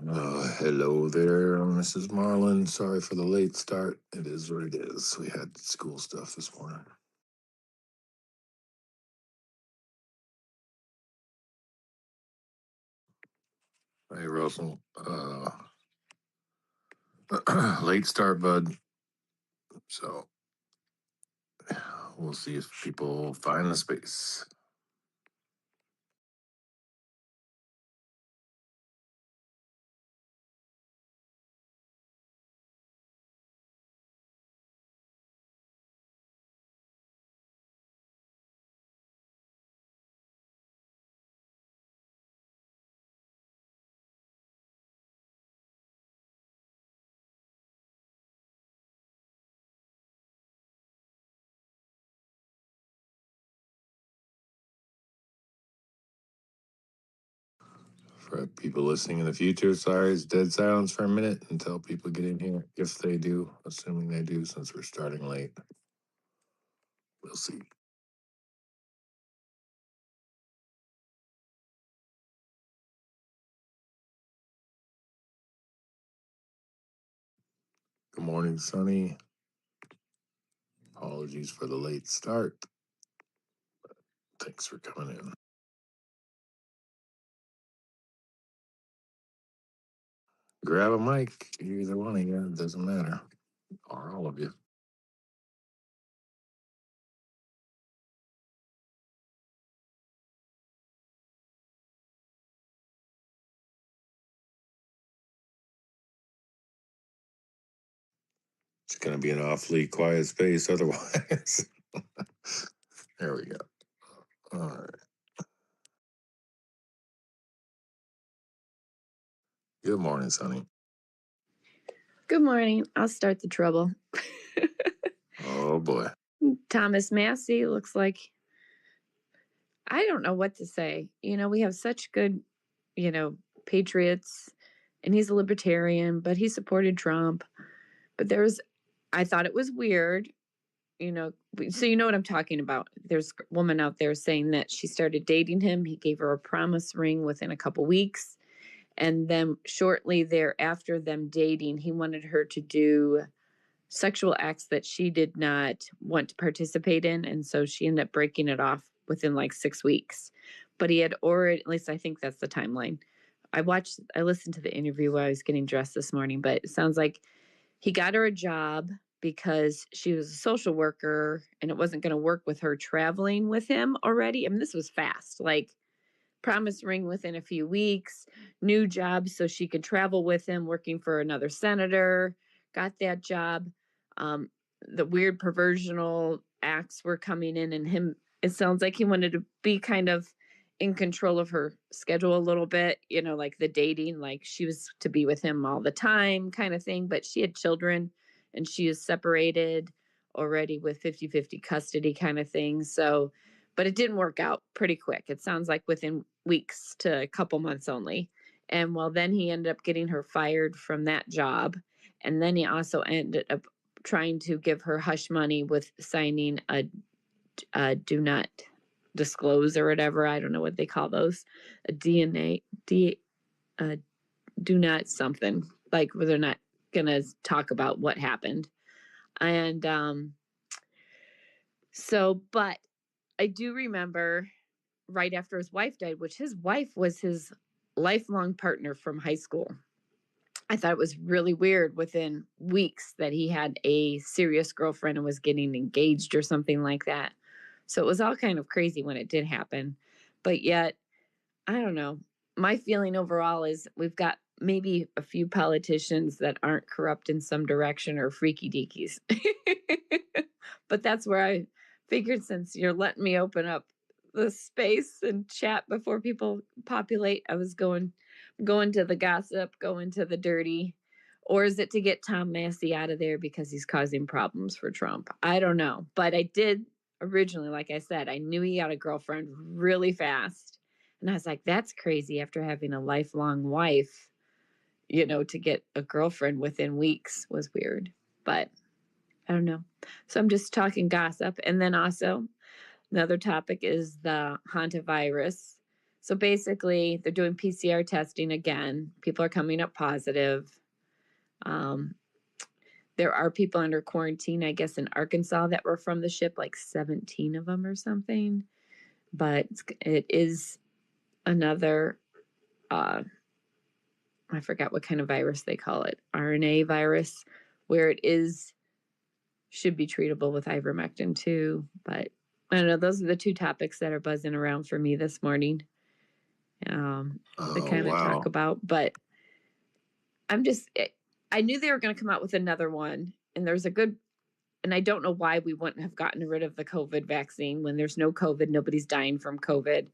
Hello there, Mrs. Marlin. Sorry for the late start. It is what it is. We had school stuff this morning. Hey, Russell. Late start, bud. So we'll see if people find the space. For people listening in the future, sorry, it's dead silence for a minute until people get in here. If they do, assuming they do, since we're starting late. We'll see. Good morning, Sonny. Apologies for the late start. Thanks for coming in. Grab a mic, either one of you, it doesn't matter, or all of you. It's going to be an awfully quiet space otherwise. There we go. All right. Good morning, Sonny. Good morning. I'll start the trouble. Oh, boy. Thomas Massie looks like, I don't know what to say. We have such good, patriots, and he's a libertarian, but he supported Trump. But I thought it was weird, so you know what I'm talking about. There's a woman out there saying that she started dating him. He gave her a promise ring within a couple weeks. And then shortly thereafter them dating, he wanted her to do sexual acts that she did not want to participate in. And so she ended up breaking it off within like 6 weeks. But he had already, at least I think that's the timeline. I listened to the interview while I was getting dressed this morning, but it sounds like he got her a job because she was a social worker and it wasn't going to work with her traveling with him already. I mean, this was fast, like promise ring within a few weeks, new job so she could travel with him, working for another senator, got that job. The weird perversional acts were coming in, and it sounds like he wanted to be kind of in control of her schedule a little bit, like the dating, like she was to be with him all the time kind of thing. But she had children and she is separated already with 50-50 custody kind of thing. So, but it didn't work out pretty quick. It sounds like within weeks to a couple months only. And well, then he ended up getting her fired from that job. And then he also ended up trying to give her hush money with signing a do not disclose or whatever. I don't know what they call those. A do not something, like where they're not going to talk about what happened. And but I do remember right after his wife died, which his wife was his lifelong partner from high school. I thought it was really weird within weeks that he had a serious girlfriend and was getting engaged or something like that. So it was all kind of crazy when it did happen. But yet, I don't know. My feeling overall is we've got maybe a few politicians that aren't corrupt in some direction or freaky deakies. But that's where I figured, since you're letting me open up the space and chat before people populate, I was going to the gossip, going to the dirty. Or is it to get Tom Massie out of there because he's causing problems for Trump? I don't know. But I did originally, like I said, I knew he had a girlfriend really fast. And I was like, that's crazy after having a lifelong wife, to get a girlfriend within weeks was weird. But I don't know. So I'm just talking gossip. And then also another topic is the hantavirus. So basically, they're doing PCR testing again. People are coming up positive. There are people under quarantine, I guess, in Arkansas that were from the ship, like 17 of them or something. But it is another, I forgot what kind of virus they call it, RNA virus, where it should be treatable with ivermectin too. But I don't know, those are the two topics that are buzzing around for me this morning. To kind of talk about, but I knew they were going to come out with another one, and there's and I don't know why we wouldn't have gotten rid of the COVID vaccine when there's no COVID, nobody's dying from COVID,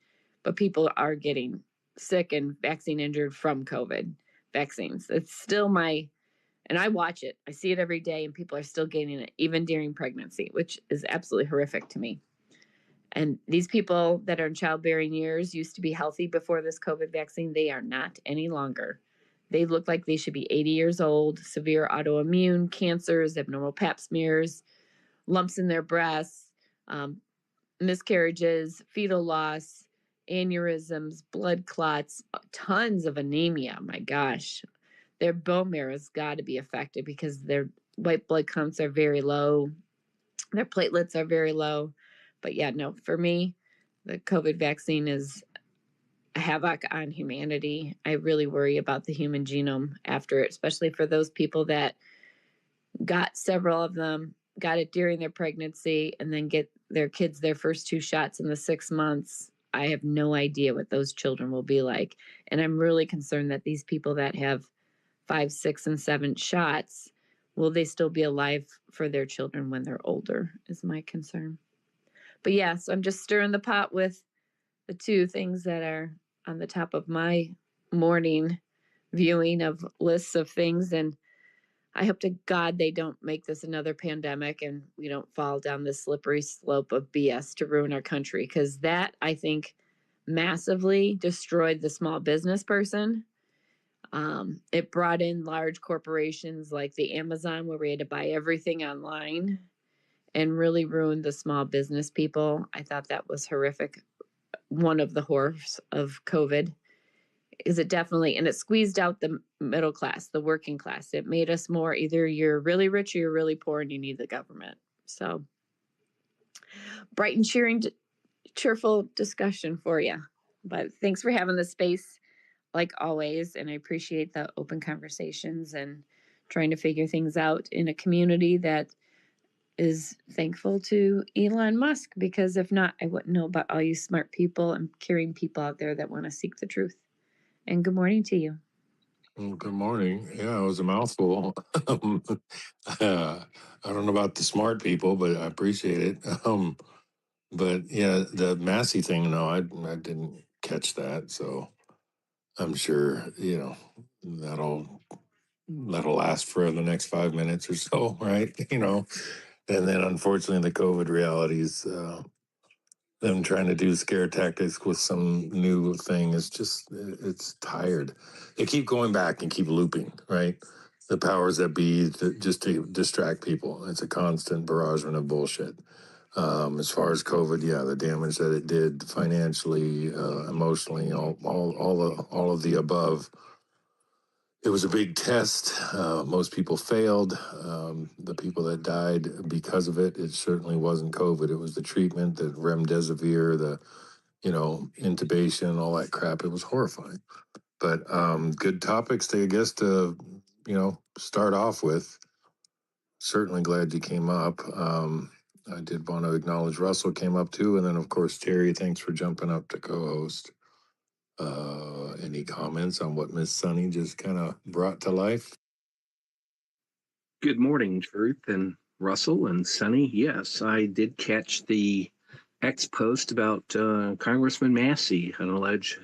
but people are getting sick and vaccine injured from COVID vaccines. It's still and I watch it, I see it every day, and people are still getting it, even during pregnancy, which is absolutely horrific to me. And these people that are in childbearing years used to be healthy before this COVID vaccine. They are not any longer. They look like they should be 80 years old, severe autoimmune cancers, abnormal pap smears, lumps in their breasts, miscarriages, fetal loss, aneurysms, blood clots, tons of anemia. My gosh, their bone marrow has got to be affected because their white blood counts are very low. Their platelets are very low. But yeah, no, for me, the COVID vaccine is a havoc on humanity. I really worry about the human genome after it, especially for those people that got several of them, got it during their pregnancy, and then get their kids their first 2 shots in the 6 months. I have no idea what those children will be like. And I'm really concerned that these people that have 5, 6, and 7 shots, will they still be alive for their children when they're older, is my concern. But yeah, so I'm just stirring the pot with the two things that are on the top of my morning viewing of lists of things. And I hope to God they don't make this another pandemic and we don't fall down this slippery slope of BS to ruin our country. Because that, I think, massively destroyed the small business person. It brought in large corporations like the Amazon, where we had to buy everything online, and really ruined the small business people. I thought that was horrific. One of the horrors of COVID is it definitely, and it squeezed out the middle class, the working class. It made us more, either you're really rich or you're really poor and you need the government. So bright and cheerful discussion for you. But thanks for having the space, like always. And I appreciate the open conversations and trying to figure things out in a community that is thankful to Elon Musk, because if not, I wouldn't know about all you smart people and caring people out there that want to seek the truth. And good morning to you. Well, good morning. Yeah, it was a mouthful. I don't know about the smart people, but I appreciate it. But yeah, the Massey thing, no, I didn't catch that. So I'm sure, that'll last for the next 5 minutes or so, right? And then unfortunately the COVID realities, them trying to do scare tactics with some new thing is just, it's tired. They keep going back and keep looping, right? The powers that be, just to distract people. It's a constant barragement of bullshit. As far as COVID, yeah, the damage that it did financially, emotionally, all of the above. It was a big test. Most people failed. The people that died because of it, it certainly wasn't COVID. It was the treatment, the remdesivir, the intubation, all that crap. It was horrifying. But good topics to, I guess, to start off with. Certainly glad you came up. I did want to acknowledge Russell came up too, and then of course Terry. Thanks for jumping up to co-host. Any comments on what Miss Sunny just kind of brought to life? Good morning, Truth and Russell and Sunny. Yes, I did catch the X post about Congressman Massey, an alleged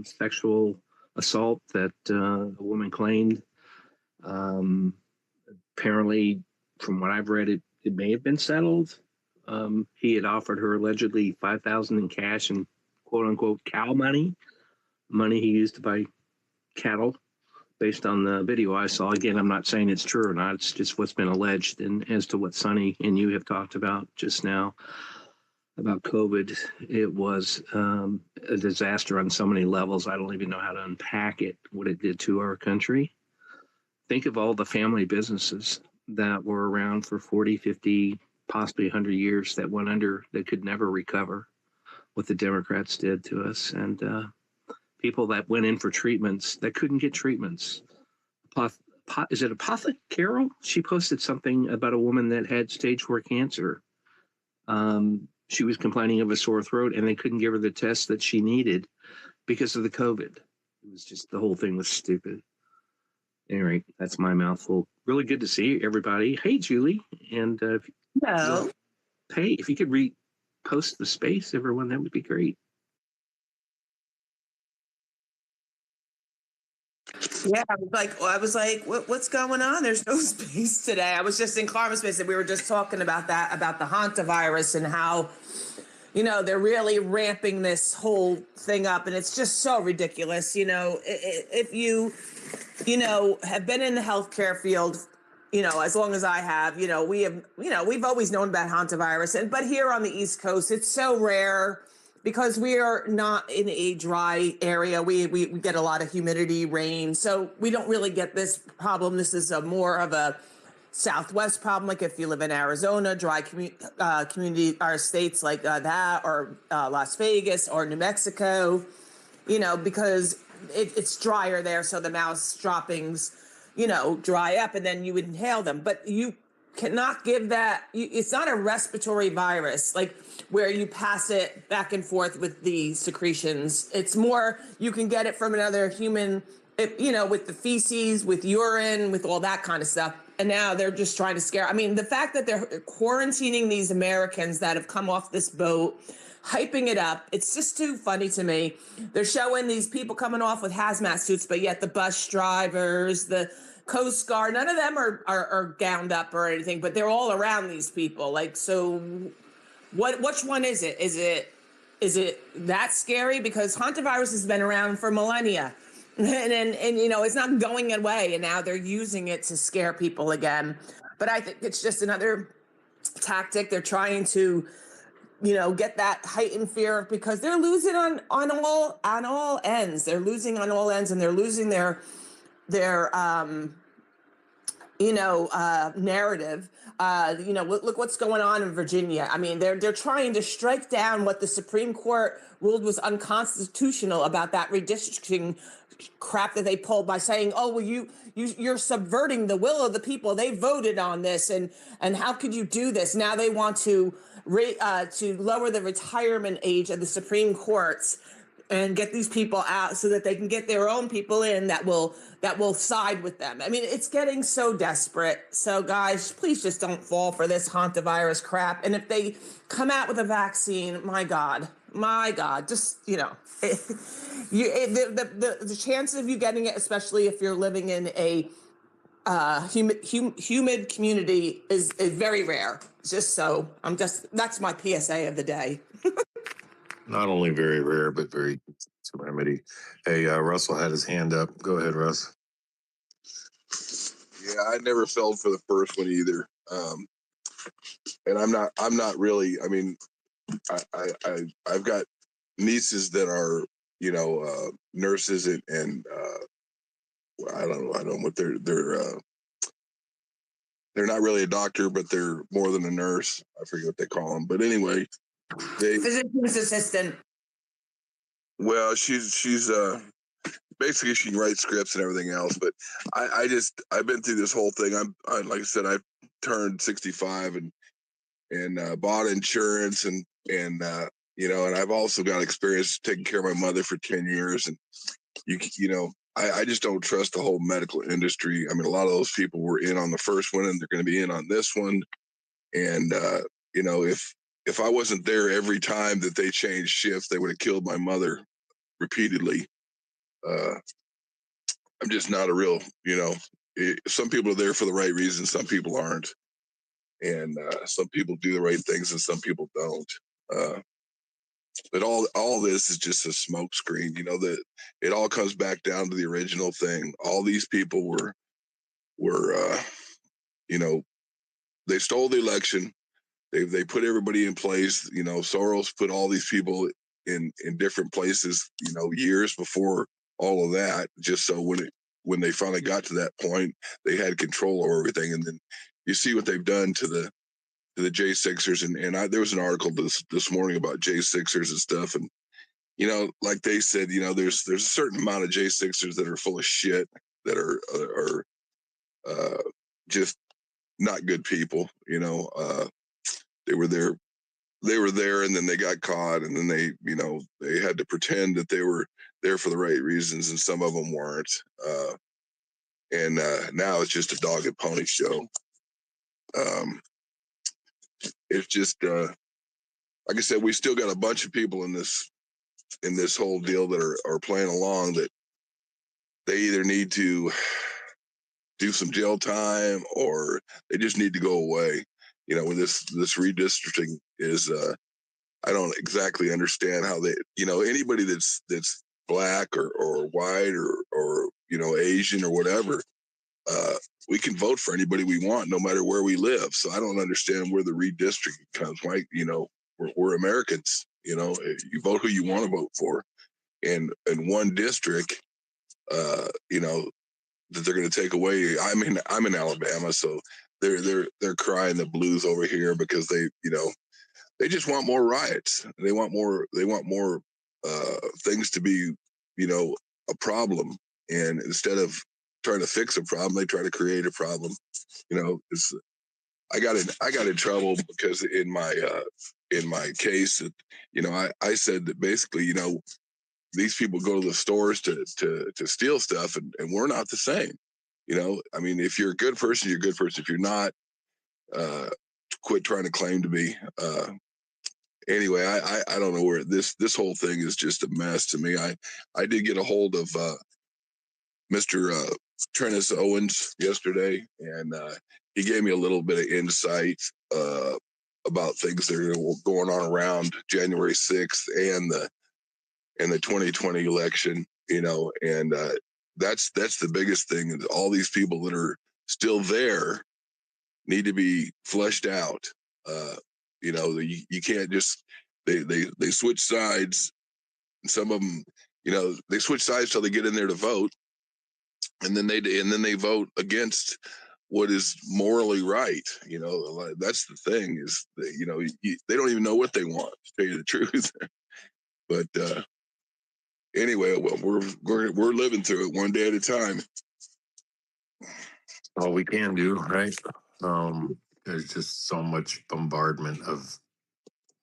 sexual assault that a woman claimed. Apparently, from what I've read, it may have been settled. He had offered her allegedly $5,000 in cash and quote unquote cow money he used to buy cattle. Based on the video I saw. Again, I'm not saying it's true or not. It's just what's been alleged, and as to what Sunny and you have talked about just now. about COVID. It was a disaster on so many levels. I don't even know how to unpack it, what it did to our country. Think of all the family businesses that were around for 40, 50, possibly 100 years that went under, that could never recover, what the Democrats did to us. And people that went in for treatments that couldn't get treatments. Is it Apothic Carol? She posted something about a woman that had stage 4 cancer. She was complaining of a sore throat, and they couldn't give her the test that she needed because of the COVID. It was just, the whole thing was stupid. Anyway, that's my mouthful. Really good to see everybody. Hey, Julie. And Hello. hey, if you could repost the space, everyone, that would be great. Yeah, I was like, what's going on? There's no space today. I was just in Karma Space and we were just talking about that, about the hantavirus and how, they're really ramping this whole thing up, and it's just so ridiculous. If you, have been in the healthcare field, as long as I have, we've always known about hantavirus, but here on the East Coast, it's so rare. Because we are not in a dry area, we get a lot of humidity, rain, so we don't really get this problem. This is more of a Southwest problem, like if you live in Arizona, dry community or states like that, or Las Vegas or New Mexico, because it's drier there, so the mouse droppings, dry up, and then you would inhale them. But you cannot give that. It's not a respiratory virus, like where you pass it back and forth with the secretions. It's more, you can get it from another human, with the feces, with urine, with all that kind of stuff. And now they're just trying to scare. I mean, the fact that they're quarantining these Americans that have come off this boat, hyping it up, it's just too funny to me. They're showing these people coming off with hazmat suits, but yet the bus drivers, the Coast Guard, none of them are gowned up or anything, but they're all around these people. Like, so which one is it? Is it that scary? Because hantavirus has been around for millennia, and it's not going away, and now they're using it to scare people again. But I think it's just another tactic. They're trying to, get that heightened fear, because they're losing on all ends. They're losing on all ends, and they're losing their narrative. Look what's going on in Virginia. I mean, they're trying to strike down what the Supreme Court ruled was unconstitutional about that redistricting crap that they pulled, by saying, oh, well, you're subverting the will of the people. They voted on this, and how could you do this? Now they want to lower the retirement age of the Supreme Courts and get these people out so that they can get their own people in that will side with them. I mean, it's getting so desperate. So guys, please just don't fall for this hantavirus crap. And if they come out with a vaccine, my God, just, the chances of you getting it, especially if you're living in a humid community, is very rare. That's my PSA of the day. Not only very rare, but very easy to remedy. Hey, Russell had his hand up. Go ahead, Russ. Yeah, I never fell for the first one either. And I'm not really, I mean, I've got nieces that are, nurses and I don't know what they're not really a doctor, but they're more than a nurse. I forget what they call them. But anyway, Physician's assistant. Well, she's basically she can write scripts and everything else. But I've been through this whole thing. Like I said, I turned 65 and bought insurance and and I've also got experience taking care of my mother for 10 years. And I just don't trust the whole medical industry. I mean, a lot of those people were in on the first one and they're going to be in on this one. And, if I wasn't there every time that they changed shifts, they would have killed my mother repeatedly. I'm just not a real, some people are there for the right reasons. Some people aren't. And some people do the right things and some people don't. But all this is just a smoke screen, that it all comes back down to the original thing. All these people were they stole the election. they put everybody in place. You know, Soros put all these people in different places, you know, years before all of that, just so when they finally got to that point, they had control over everything. And then you see what they've done to the J6ers, and there was an article this morning about J6ers and stuff, and you know, like they said, you know, there's a certain amount of J6ers that are full of shit, that are just not good people. You know, they were there, and then they got caught, and then they, you know, they had to pretend that they were there for the right reasons, and some of them weren't. And now it's just a dog and pony show. It's just like I said, we still got a bunch of people in this whole deal that are playing along, that they either need to do some jail time or they just need to go away. You know, when this redistricting is, I don't exactly understand how they, you know, anybody that's black or white or you know, Asian or whatever, we can vote for anybody we want, no matter where we live. So I don't understand where the redistricting comes. Like, you know, we're Americans. You know, you vote who you want to vote for, and in one district, you know, that they're going to take away. I'm in Alabama, so they're crying the blues over here because they, you know, they just want more riots. They want more things to be, you know, a problem, and instead of trying to fix a problem, they try to create a problem. You know, I got in trouble because in my case, you know, I said that basically, you know, these people go to the stores to steal stuff, and we're not the same. You know, I mean, if you're a good person, you're a good person. If you're not, quit trying to claim to be. Anyway, I don't know where this whole thing is just a mess to me. I did get a hold of Mr. Trennis Owens yesterday, and he gave me a little bit of insight about things that are going on around January 6th and the 2020 election. You know, and that's the biggest thing. Is all these people that are still there need to be fleshed out. You know, you can't just they switch sides. And some of them, you know, they switch sides till they get in there to vote, and then they vote against what is morally right. You know, that's the thing, is that, you know, they don't even know what they want, to tell you the truth. But anyway, well, we're living through it one day at a time. All we can do, right? There's just so much bombardment of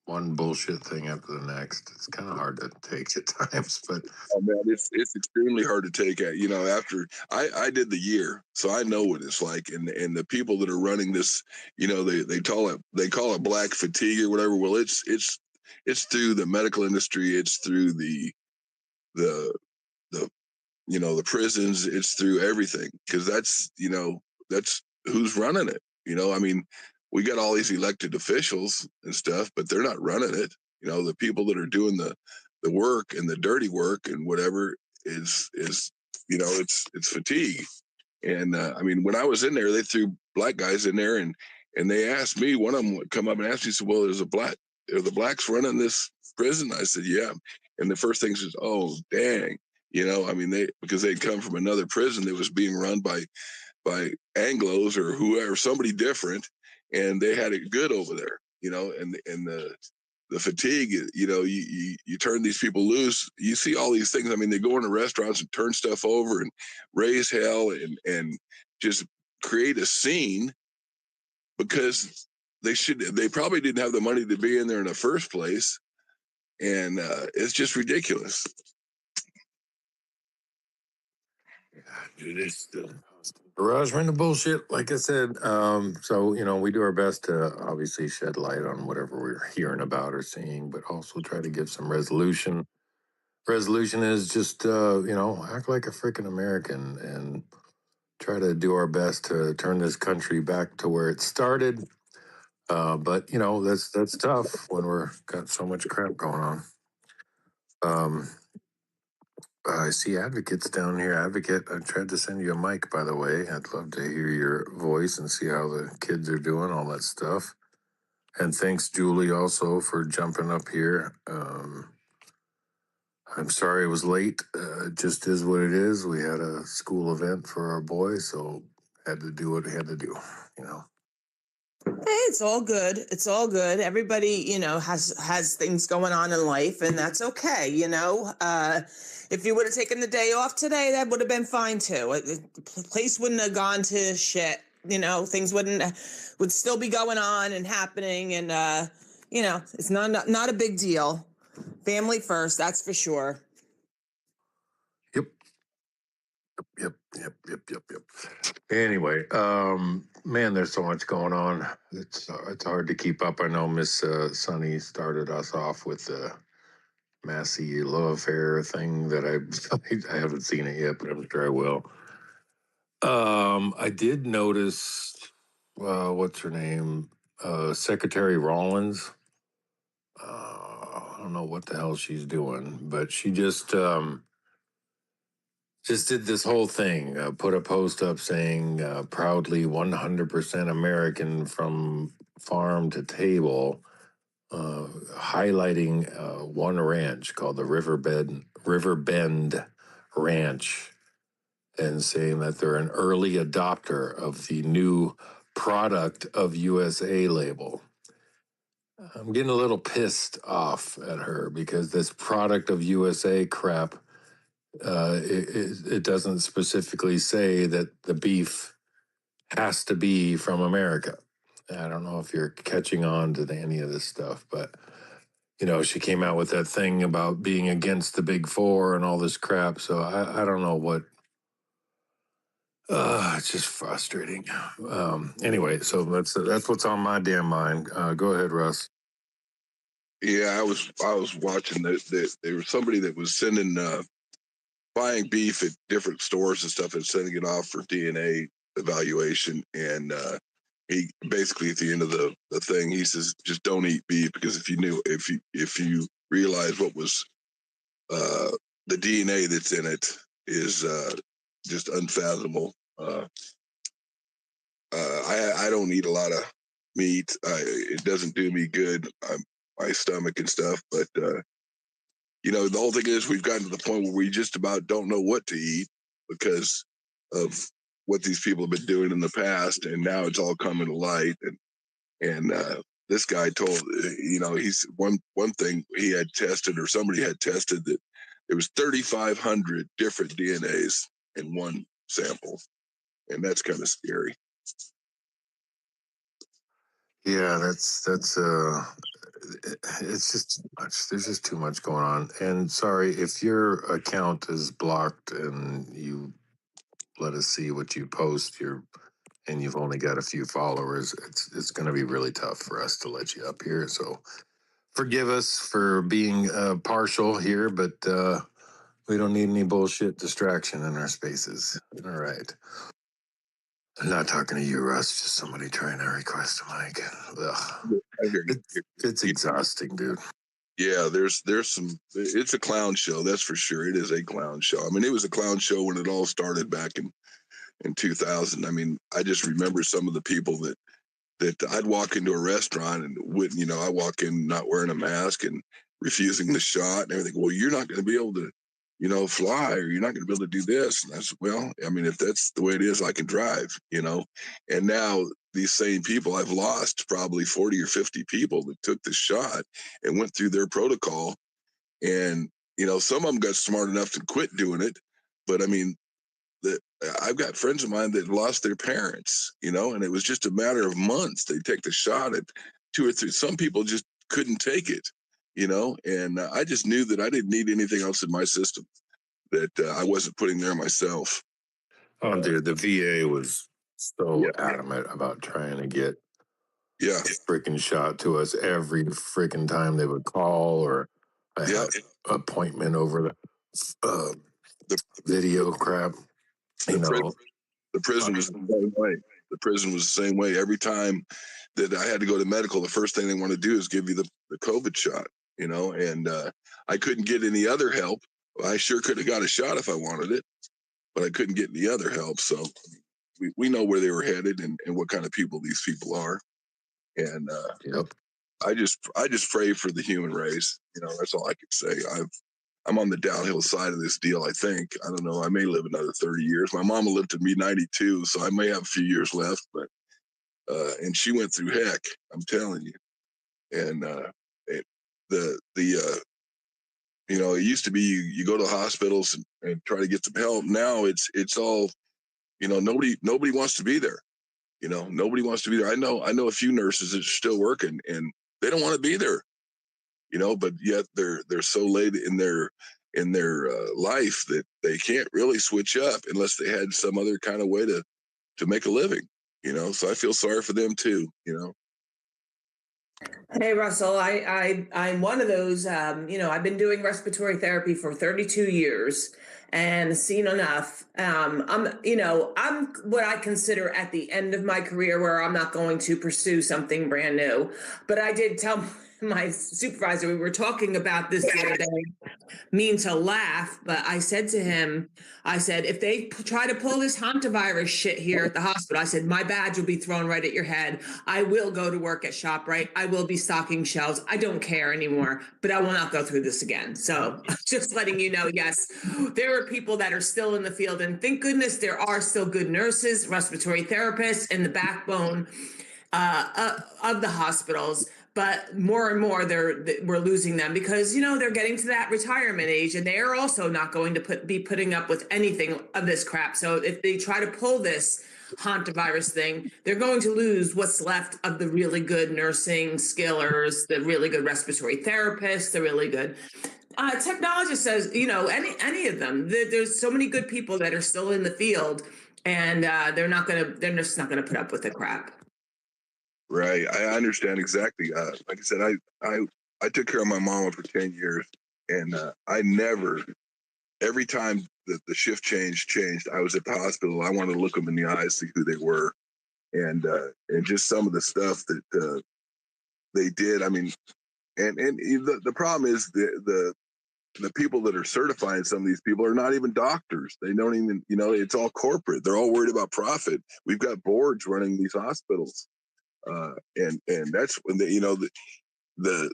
one bullshit thing after the next. It's kind of hard to take at times, but Oh man, it's extremely hard to take at. You know, after I did the year, so I know what it's like. And the people that are running this, you know, they call it black fatigue or whatever. Well, it's through the medical industry. It's through the you know, the prisons. It's through everything, because that's, you know, that's who's running it. You know, I mean, we got all these elected officials and stuff, but they're not running it. You know, the people that are doing the work and the dirty work and whatever is you know, it's fatigue. And I mean, when I was in there, they threw black guys in there, and they asked me. One of them would come up and ask me, said, "Well, are the blacks running this prison?" I said, "Yeah." And the first thing is, "Oh, dang." You know, I mean, because they'd come from another prison that was being run by Anglos or whoever, somebody different, and they had it good over there. You know, and the fatigue, you know, you turn these people loose. You see all these things. I mean, they go into restaurants and turn stuff over and raise hell and just create a scene, because they probably didn't have the money to be in there in the first place. And it's just ridiculous. it is the garage rent of bullshit, like I said. So, you know, we do our best to obviously shed light on whatever we're hearing about or seeing, but also try to give some resolution. Resolution is just, you know, act like a freaking American and try to do our best to turn this country back to where it started. But you know, that's tough when we're got so much crap going on. Um, I see Advocate's down here. Advocate, I tried to send you a mic, by the way. I'd love to hear your voice and see how the kids are doing, all that stuff. And thanks, Julie, also for jumping up here. I'm sorry it was late. It just is what it is. We had a school event for our boy, so had to do what we had to do, you know. Hey, it's all good. It's all good. Everybody, has things going on in life, and that's okay. If you would have taken the day off today, that would have been fine too. The place wouldn't have gone to shit. Things would still be going on and happening, and it's not a big deal. Family first, that's for sure. Yep. Anyway, man, there's so much going on. It's hard to keep up. I know Miss Sunny started us off with the Massey love affair thing that I haven't seen it yet, but I'm sure I will. I did notice what's her name? Secretary Rollins. I don't know what the hell she's doing, but she just did this whole thing, put a post up saying proudly 100% American from farm to table, highlighting one ranch called the Riverbend Ranch, and saying that they're an early adopter of the new product of USA label. I'm getting a little pissed off at her because this product of USA crap, it doesn't specifically say that the beef has to be from America. I don't know if you're catching on to any of this stuff, but she came out with that thing about being against the big four and all this crap. So I don't know what. It's just frustrating. Anyway, so that's what's on my damn mind. Go ahead, Russ. Yeah, I was watching that there was somebody that was sending buying beef at different stores and stuff and sending it off for DNA evaluation, and he basically at the end of the thing he says just don't eat beef, because if you realize what was the DNA that's in it is just unfathomable. I don't eat a lot of meat. It doesn't do me good. My stomach and stuff, but the whole thing is we've gotten to the point where we just about don't know what to eat because of what these people have been doing in the past, and now it's all coming to light. And this guy told he's one thing he had tested, or somebody had tested, that there was 3,500 different DNAs in one sample, and that's kind of scary. Yeah, that's it's just too much. There's just too much going on. And sorry if your account is blocked and you let us see what you post, and you've only got a few followers. It's going to be really tough for us to let you up here. So forgive us for being partial here, but we don't need any bullshit distraction in our spaces. All right. I'm not talking to you, Russ. Just somebody trying to request a mic. Ugh. It's exhausting, dude. Yeah, there's some. It's a clown show, that's for sure. It is a clown show. I mean, it was a clown show when it all started back in 2000. I mean, I just remember some of the people that I'd walk into a restaurant and wouldn't, I walk in not wearing a mask and refusing the shot and everything. Well, you're not going to be able to, fly, or you're not going to be able to do this. And I said, well, I mean, if that's the way it is, I can drive, And now these same people, I've lost probably 40 or 50 people that took the shot and went through their protocol. And, some of them got smart enough to quit doing it. But I mean, that I've got friends of mine that lost their parents, and it was just a matter of months. They take the shot at 2 or 3. Some people just couldn't take it, and I just knew that I didn't need anything else in my system that I wasn't putting there myself. Oh, dude, the VA was so adamant about trying to get freaking shot to us every freaking time they would call, or I had an appointment over the video crap. The prison was the same way. The prison was the same way. Every time that I had to go to medical, the first thing they want to do is give you the COVID shot, and I couldn't get any other help. I sure could have got a shot if I wanted it, but I couldn't get any other help. So we know where they were headed and what kind of people these people are. And I just pray for the human race. That's all I can say. I'm on the downhill side of this deal. I think. I don't know. I may live another 30 years. My mama lived to be 92, so I may have a few years left. But and she went through heck. I'm telling you. And it used to be you go to hospitals and try to get some help. Now it's all, nobody wants to be there. Nobody wants to be there. I know a few nurses that are still working and they don't want to be there. But yet they're so late in their life that they can't really switch up unless they had some other kind of way to make a living. So I feel sorry for them too. Hey Russell, I'm one of those. I've been doing respiratory therapy for 32 years and seen enough. I'm what I consider at the end of my career, where I'm not going to pursue something brand new. But I did tell my supervisor, we were talking about this the other day, mean to laugh, but I said to him, if they try to pull this hantavirus shit here at the hospital, I said, my badge will be thrown right at your head. I will go to work at ShopRite. I will be stocking shelves. I don't care anymore, but I will not go through this again. So just letting you know, yes, there are people that are still in the field, and thank goodness there are still good nurses, respiratory therapists, and the backbone of the hospitals. But more and more we're losing them because, they're getting to that retirement age, and they are also not going to be putting up with anything of this crap. So if they try to pull this hantavirus thing, they're going to lose what's left of the really good nursing skillers, the really good respiratory therapists, the really good technologist says, any of them. There's so many good people that are still in the field, and they're just not gonna put up with the crap. Right. I understand exactly. Like I said, I took care of my mama for 10 years, and I never, every time that the shift changed, I was at the hospital. I wanted to look them in the eyes, see who they were, and just some of the stuff that they did. I mean, and the problem is the people that are certifying some of these people are not even doctors. They don't even, it's all corporate. They're all worried about profit. We've got boards running these hospitals. And that's when the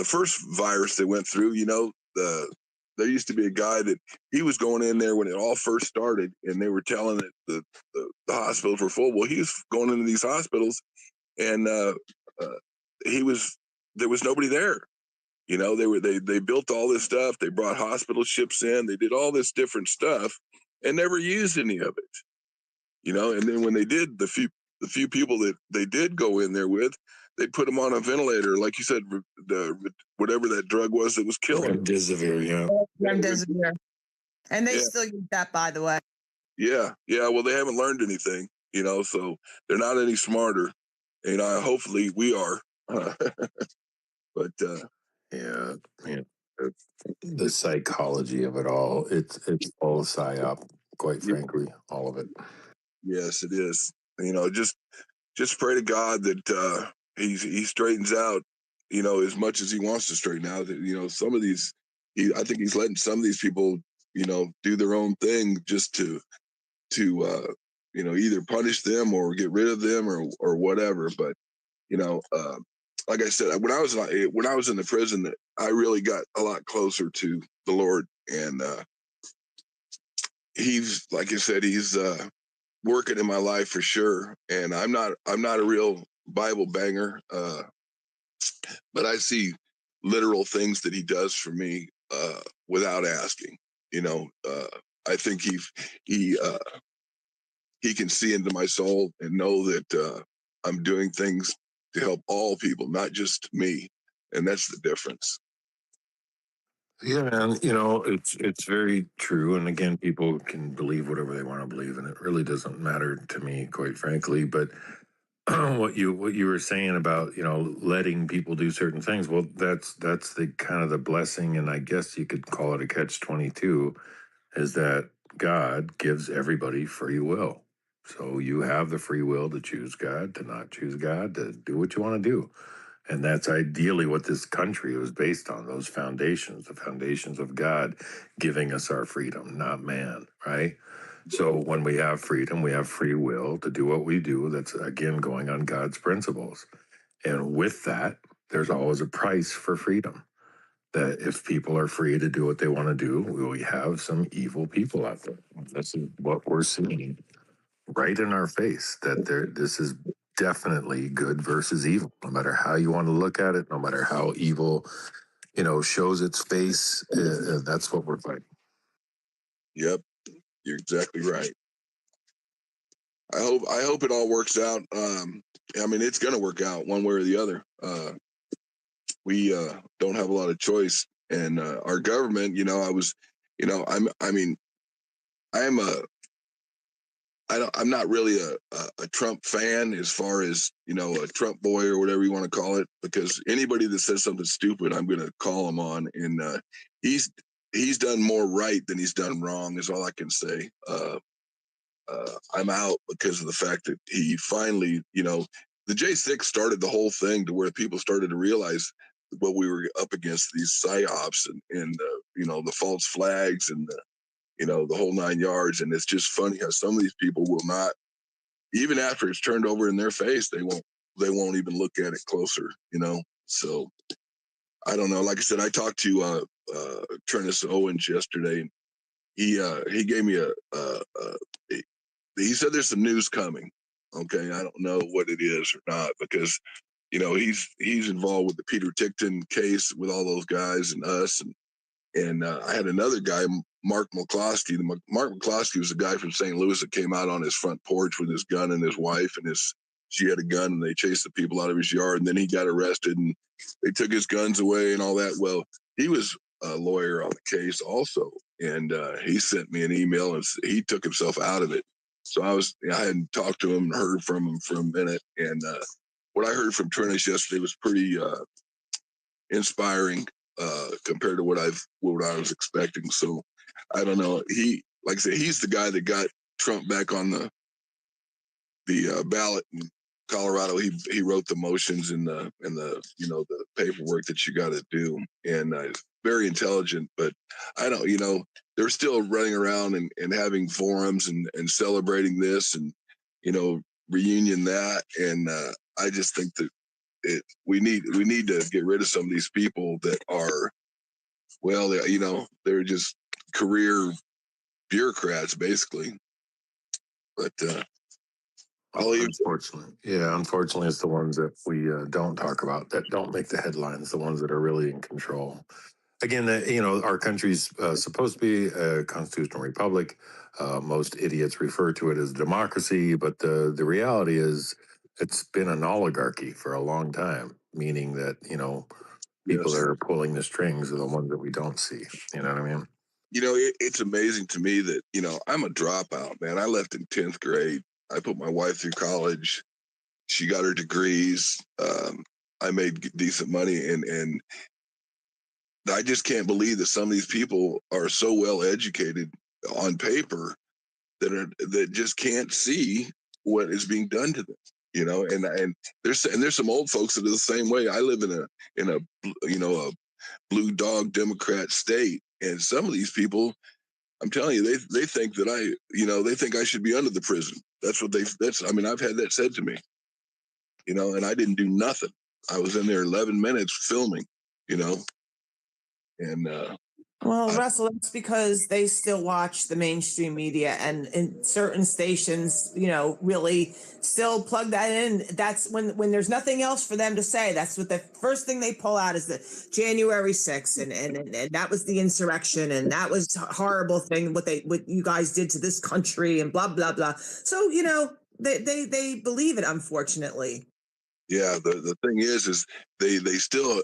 first virus they went through, there used to be a guy that he was going in there when it all first started, and they were telling it the hospitals were full. Well, he was going into these hospitals, and there was nobody there. They built all this stuff. They brought hospital ships in. They did all this different stuff and never used any of it. And then when they did, the few people that they did go in there with, they put them on a ventilator, like you said, whatever that drug was that was killing them. Remdesivir, yeah. Remdesivir. And they Yeah. still use that, by the way. Yeah. Well, they haven't learned anything, so they're not any smarter. Hopefully we are. But Yeah, the psychology of it all, it's all psyop, quite frankly, all of it. yes, it is. Just pray to God that he straightens out, as much as he wants to straighten out. Some of these, I think he's letting some of these people, do their own thing just to either punish them or get rid of them or whatever. But like I said, when I was in the prison, I really got a lot closer to the Lord, and he's, like I said, he's working in my life for sure. And I'm not a real Bible banger, but I see literal things that he does for me without asking. I think he can see into my soul and know that I'm doing things to help all people, not just me. And that's the difference. Yeah, man, it's very true. And again, people can believe whatever they want to believe, and it really doesn't matter to me, quite frankly. But what you were saying about letting people do certain things, well, that's the kind of the blessing, and I guess you could call it a catch-22, is that God gives everybody free will. So you have the free will to choose God, to not choose God, to do what you want to do. And that's ideally what this country was based on, those foundations, the foundations of God giving us our freedom, not man, right? So when we have freedom, we have free will to do what we do. That's, again, going on God's principles. And with that, there's always a price for freedom. That if people are free to do what they want to do, we have some evil people out there. This is what we're seeing right in our face. That this is definitely good versus evil. No matter how you want to look at it, no matter how evil, shows its face, that's what we're fighting. Yep, you're exactly right. I hope it all works out. I mean, it's going to work out one way or the other. We don't have a lot of choice, and our government. I'm not really a Trump fan as far as a Trump boy or whatever you want to call it, because anybody that says something stupid, I'm going to call him on, and he's done more right than he's done wrong, is all I can say. I'm out because of the fact that he finally, the J6 started the whole thing to where people started to realize what we were up against, these psyops and the false flags and the whole 9 yards. And it's just funny how some of these people will not, even after it's turned over in their face, they won't even look at it closer, So I don't know. Like I said, I talked to Turnus Owens yesterday. He gave me he said there's some news coming. Okay, I don't know what it is or not, because he's involved with the Peter Tickton case with all those guys and us, and I had another guy, Mark McCloskey. Mark McCloskey was a guy from St. Louis that came out on his front porch with his gun and his wife, and she had a gun, and they chased the people out of his yard, and then he got arrested, and they took his guns away and all that. Well, he was a lawyer on the case also, and he sent me an email, and he took himself out of it. So I hadn't talked to him and heard from him for a minute, and what I heard from Turnus yesterday was pretty inspiring compared to what I was expecting. So I don't know. Like I said, he's the guy that got Trump back on the ballot in Colorado. He wrote the motions and the the paperwork that you got to do, and very intelligent. But I don't, they're still running around and having forums and celebrating this and reunion that, and I just think that we need to get rid of some of these people that are, well, they're just career bureaucrats basically. But unfortunately, it's the ones that we don't talk about, that don't make the headlines, the ones that are really in control. Again, our country's supposed to be a constitutional republic. Most idiots refer to it as democracy, but the reality is it's been an oligarchy for a long time, meaning that, people that are pulling the strings are the ones that we don't see. You know what I mean? It's amazing to me that, I'm a dropout, man. I left in 10th grade. I put my wife through college. She got her degrees. I made decent money, and I just can't believe that some of these people are so well educated on paper that just can't see what is being done to them. And there's some old folks that are the same way. I live in a blue dog Democrat state, and some of these people, I'm telling you, they think that they think I should be under the prison. That's what I've had that said to me, and I didn't do nothing. I was in there 11 minutes filming, and well, Russell, that's because they still watch the mainstream media, and in certain stations, really still plug that in. That's when there's nothing else for them to say. That's what the first thing they pull out is the January 6th, and that was the insurrection, and that was a horrible thing what you guys did to this country, and blah blah blah. So they believe it, unfortunately. Yeah, the thing is they still.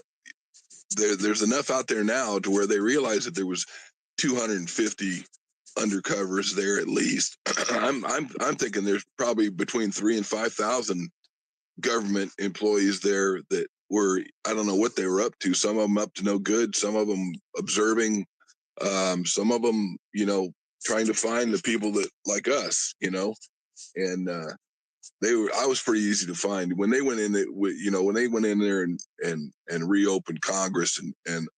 There's enough out there now to where they realize that there was 250 undercovers there at least. I'm thinking there's probably between 3,000 and 5,000 government employees there that were, I don't know what they were up to. Some of them up to no good. Some of them observing. Some of them, trying to find the people that like us, and I was pretty easy to find when they went in. When they went in there and reopened Congress and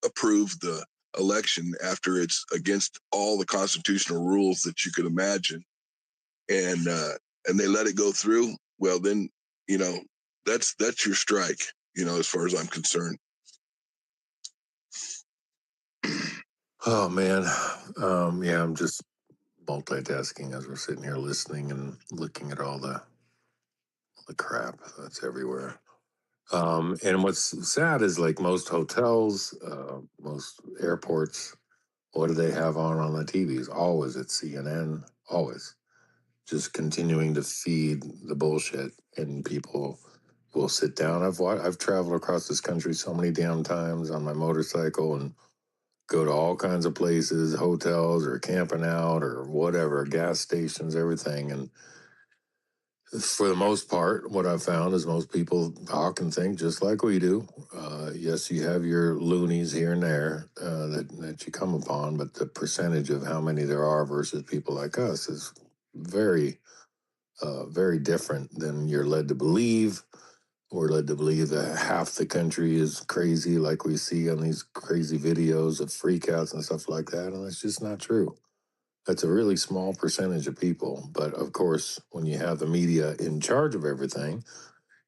approved the election after it's against all the constitutional rules that you could imagine, and they let it go through. Well, then that's your strike. as far as I'm concerned. Oh man, yeah, I'm just multitasking as we're sitting here listening and looking at all the crap that's everywhere. And what's sad is like most hotels, most airports, what do they have on the TVs? Always at CNN, always just continuing to feed the bullshit, and people will sit down. I've traveled across this country so many damn times on my motorcycle and go to all kinds of places, hotels or camping out or whatever, gas stations, everything. And for the most part, what I've found is most people talk and think just like we do. Yes, you have your loonies here and there that you come upon, but the percentage of how many there are versus people like us is very, very different than you're led to believe. We're led to believe that half the country is crazy, like we see on these crazy videos of freakouts and stuff like that, and that's just not true. That's a really small percentage of people. But of course, when you have the media in charge of everything,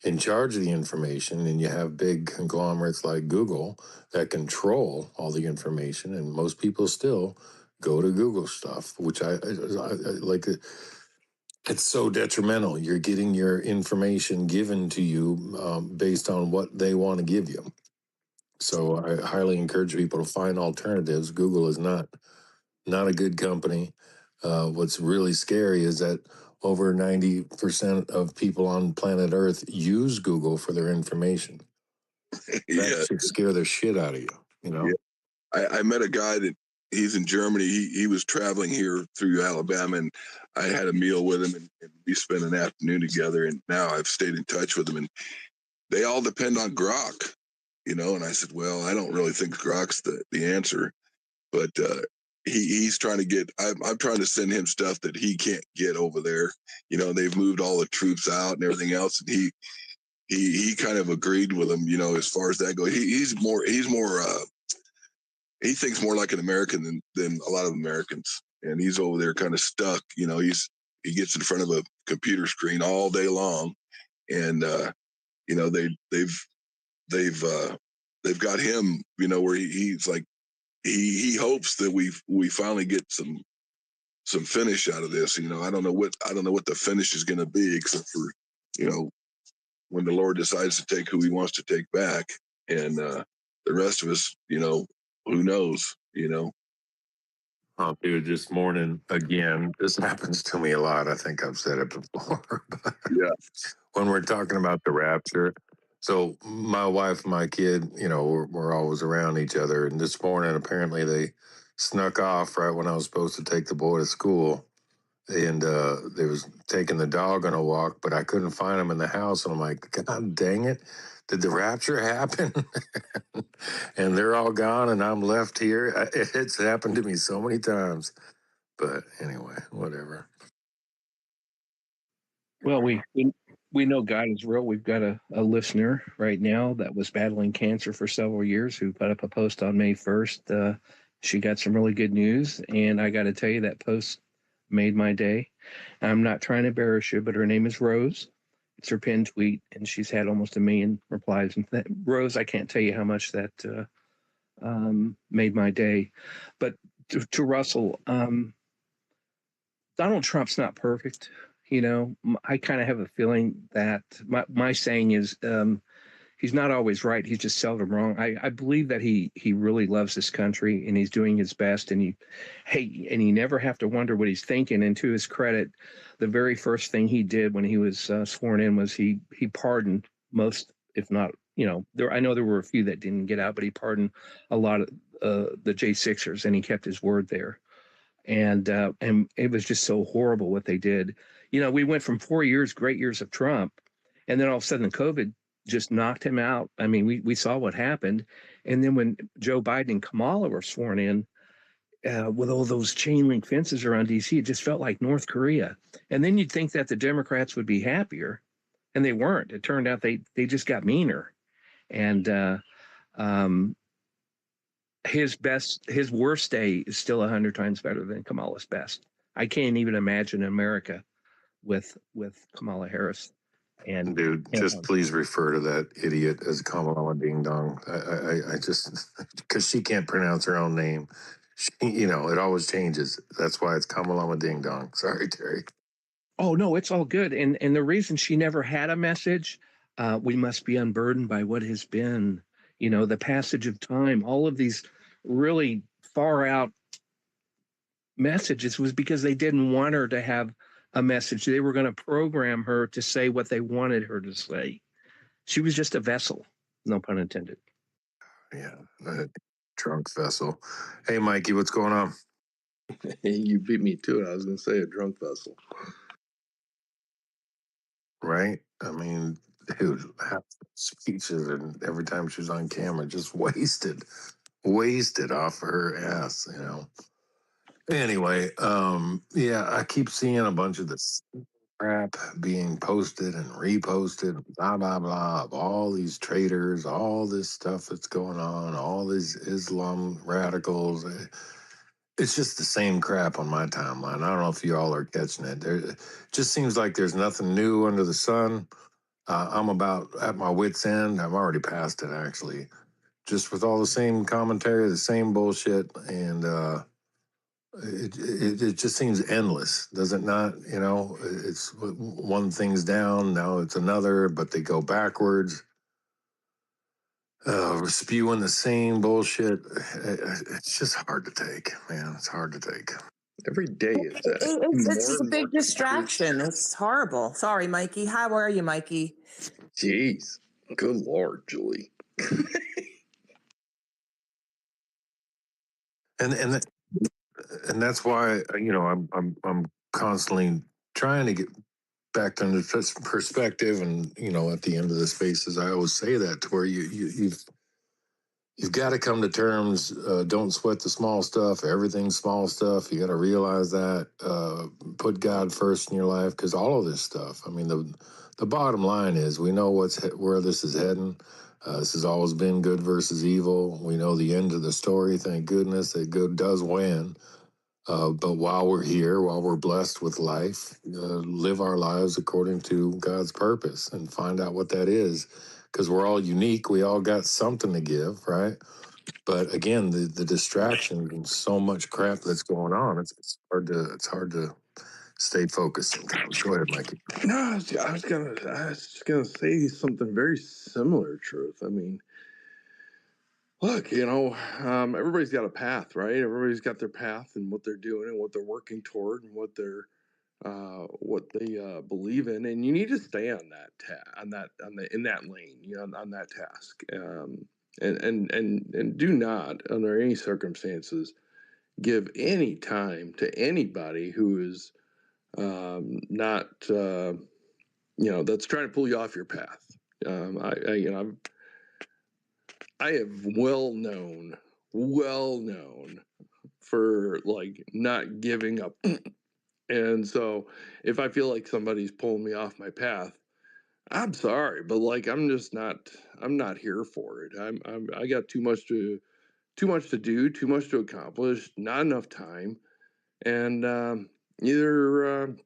in charge of the information, and you have big conglomerates like Google that control all the information, and most people still go to Google stuff, which I like. It's so detrimental. You're getting your information given to you based on what they want to give you. So I highly encourage people to find alternatives. Google is not a good company. What's really scary is that over 90% of people on planet Earth use Google for their information. Yeah. That should scare the shit out of you, you know? Yeah. I met a guy that he's in Germany. He was traveling here through Alabama, and I had a meal with him, and we spent an afternoon together, and now I've stayed in touch with him, and they all depend on Grok, and I said, well, I don't really think Grok's the answer, but he's trying to get, I'm trying to send him stuff that he can't get over there. They've moved all the troops out and everything else, and he kind of agreed with him, as far as that goes. He's more he thinks more like an American than a lot of Americans, and he's over there kind of stuck. He gets in front of a computer screen all day long, and they've got him, where he's like he hopes that we finally get some finish out of this. I don't know what the finish is going to be, except for when the Lord decides to take who He wants to take back, and the rest of us, who knows, Oh, dude, this morning again, this happens to me a lot. I think I've said it before. But Yeah. When we're talking about the rapture, so my wife, my kid, we're always around each other. And this morning, apparently, they snuck off right when I was supposed to take the boy to school, and they was taking the dog on a walk, but I couldn't find him in the house. And I'm like, God dang it. Did the rapture happen? And they're all gone and I'm left here. It's happened to me so many times. But anyway, whatever. Well, we know God is real. We've got a listener right now that was battling cancer for several years who put up a post on May 1st. She got some really good news, and I got to tell you, that post made my day. I'm not trying to embarrass you, but her name is Rose. It's her pinned tweet, and she's had almost 1 million replies. And Rose, I can't tell you how much that made my day. But to Russell, Donald Trump's not perfect. I kind of have a feeling that my saying is he's not always right. He's just seldom wrong. I believe that he really loves this country and he's doing his best. And you never have to wonder what he's thinking. And to his credit, the very first thing he did when he was sworn in was he pardoned most, if not, I know there were a few that didn't get out, but he pardoned a lot of the J6ers, and he kept his word there. And it was just so horrible what they did. We went from 4 years, great years of Trump, and then all of a sudden COVID just knocked him out. I mean, we saw what happened. And then when Joe Biden and Kamala were sworn in, with all those chain link fences around DC, it just felt like North Korea. And then you'd think that the Democrats would be happier, and they weren't. It turned out they just got meaner. And his worst day is still 100 times better than Kamala's best. I can't even imagine America with Kamala Harris. And Dude, just please refer to that idiot as Kamala Ding Dong. I just, because she can't pronounce her own name. She, it always changes. That's why it's Kamala Ding Dong. Sorry, Terry. oh no, it's all good. And the reason she never had a message, we must be unburdened by what has been, the passage of time, all of these really far out messages was because they didn't want her to have a message. They were going to program her to say what they wanted her to say. She was just a vessel, no pun intended. Yeah, a drunk vessel. Hey, Mikey, what's going on? You beat me to it. I was going to say a drunk vessel. Right? I mean, dude, half the speeches and every time she was on camera, just wasted off her ass, Anyway, yeah, I keep seeing a bunch of this crap being posted and reposted, blah blah blah, of all these traitors, all this stuff that's going on, all these Islam radicals. It's just the same crap on my timeline. I don't know if you all are catching it. It just seems like there's nothing new under the sun. I'm about at my wit's end. I'm already past it, actually. Just with all the same commentary, the same bullshit, and it just seems endless, does it not? It's one thing's down, now it's another, but they go backwards. We're spewing the same bullshit. It's just hard to take, man. It's hard to take. Every day is that. It's just a big distraction. It's horrible. Sorry, Mikey. How are you, Mikey? Jeez. Good Lord, Julie. And that's why I'm constantly trying to get back to perspective, and at the end of the spaces I always say that, to where you've got to come to terms. Don't sweat the small stuff. Everything's small stuff. You got to realize that. Put God first in your life, because all of this stuff. I mean, the bottom line is we know where this is heading. This has always been good versus evil. We know the end of the story. Thank goodness that good does win. But while we're here, while we're blessed with life, live our lives according to God's purpose and find out what that is. Because we're all unique. We all got something to give, right? But again, the distraction and so much crap that's going on, it's hard to stay focused sometimes. Go ahead, Mikey. No, I was just gonna say something very similar, Truth. I mean, look, everybody's got a path, right? Everybody's got their path and what they're doing and what they're working toward and what they believe in, and you need to stay on that in that lane, on that task, and do not, under any circumstances, give any time to anybody who is not that's trying to pull you off your path. I have well known for like not giving up. And so if I feel like somebody's pulling me off my path, I'm sorry, but like I'm not here for it. I got too much to do, too much to accomplish, not enough time. And either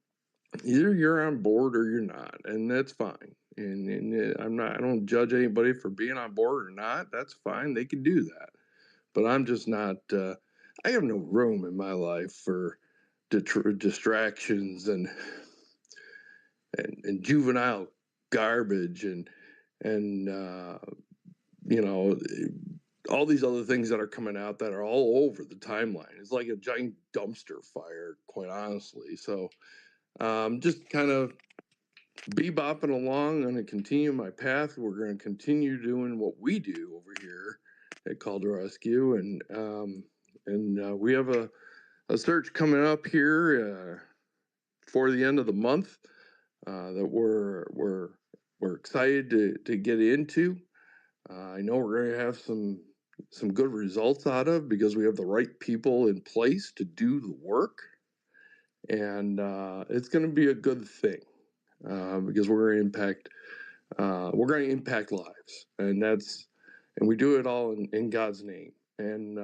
you're on board or you're not, and that's fine. And I don't judge anybody for being on board or not. That's fine. They can do that. But I'm just not I have no room in my life for distractions and juvenile garbage and you know all these other things that are coming out that are all over the timeline. It's like a giant dumpster fire, quite honestly. So just kind of bebopping along. I'm going to continue my path. We're going to continue doing what we do over here at Call to Rescue, and we have a search coming up here for the end of the month that we're excited to get into. I know we're going to have some good results out of, because we have the right people in place to do the work, and it's going to be a good thing because we're going to impact lives, and we do it all in God's name. And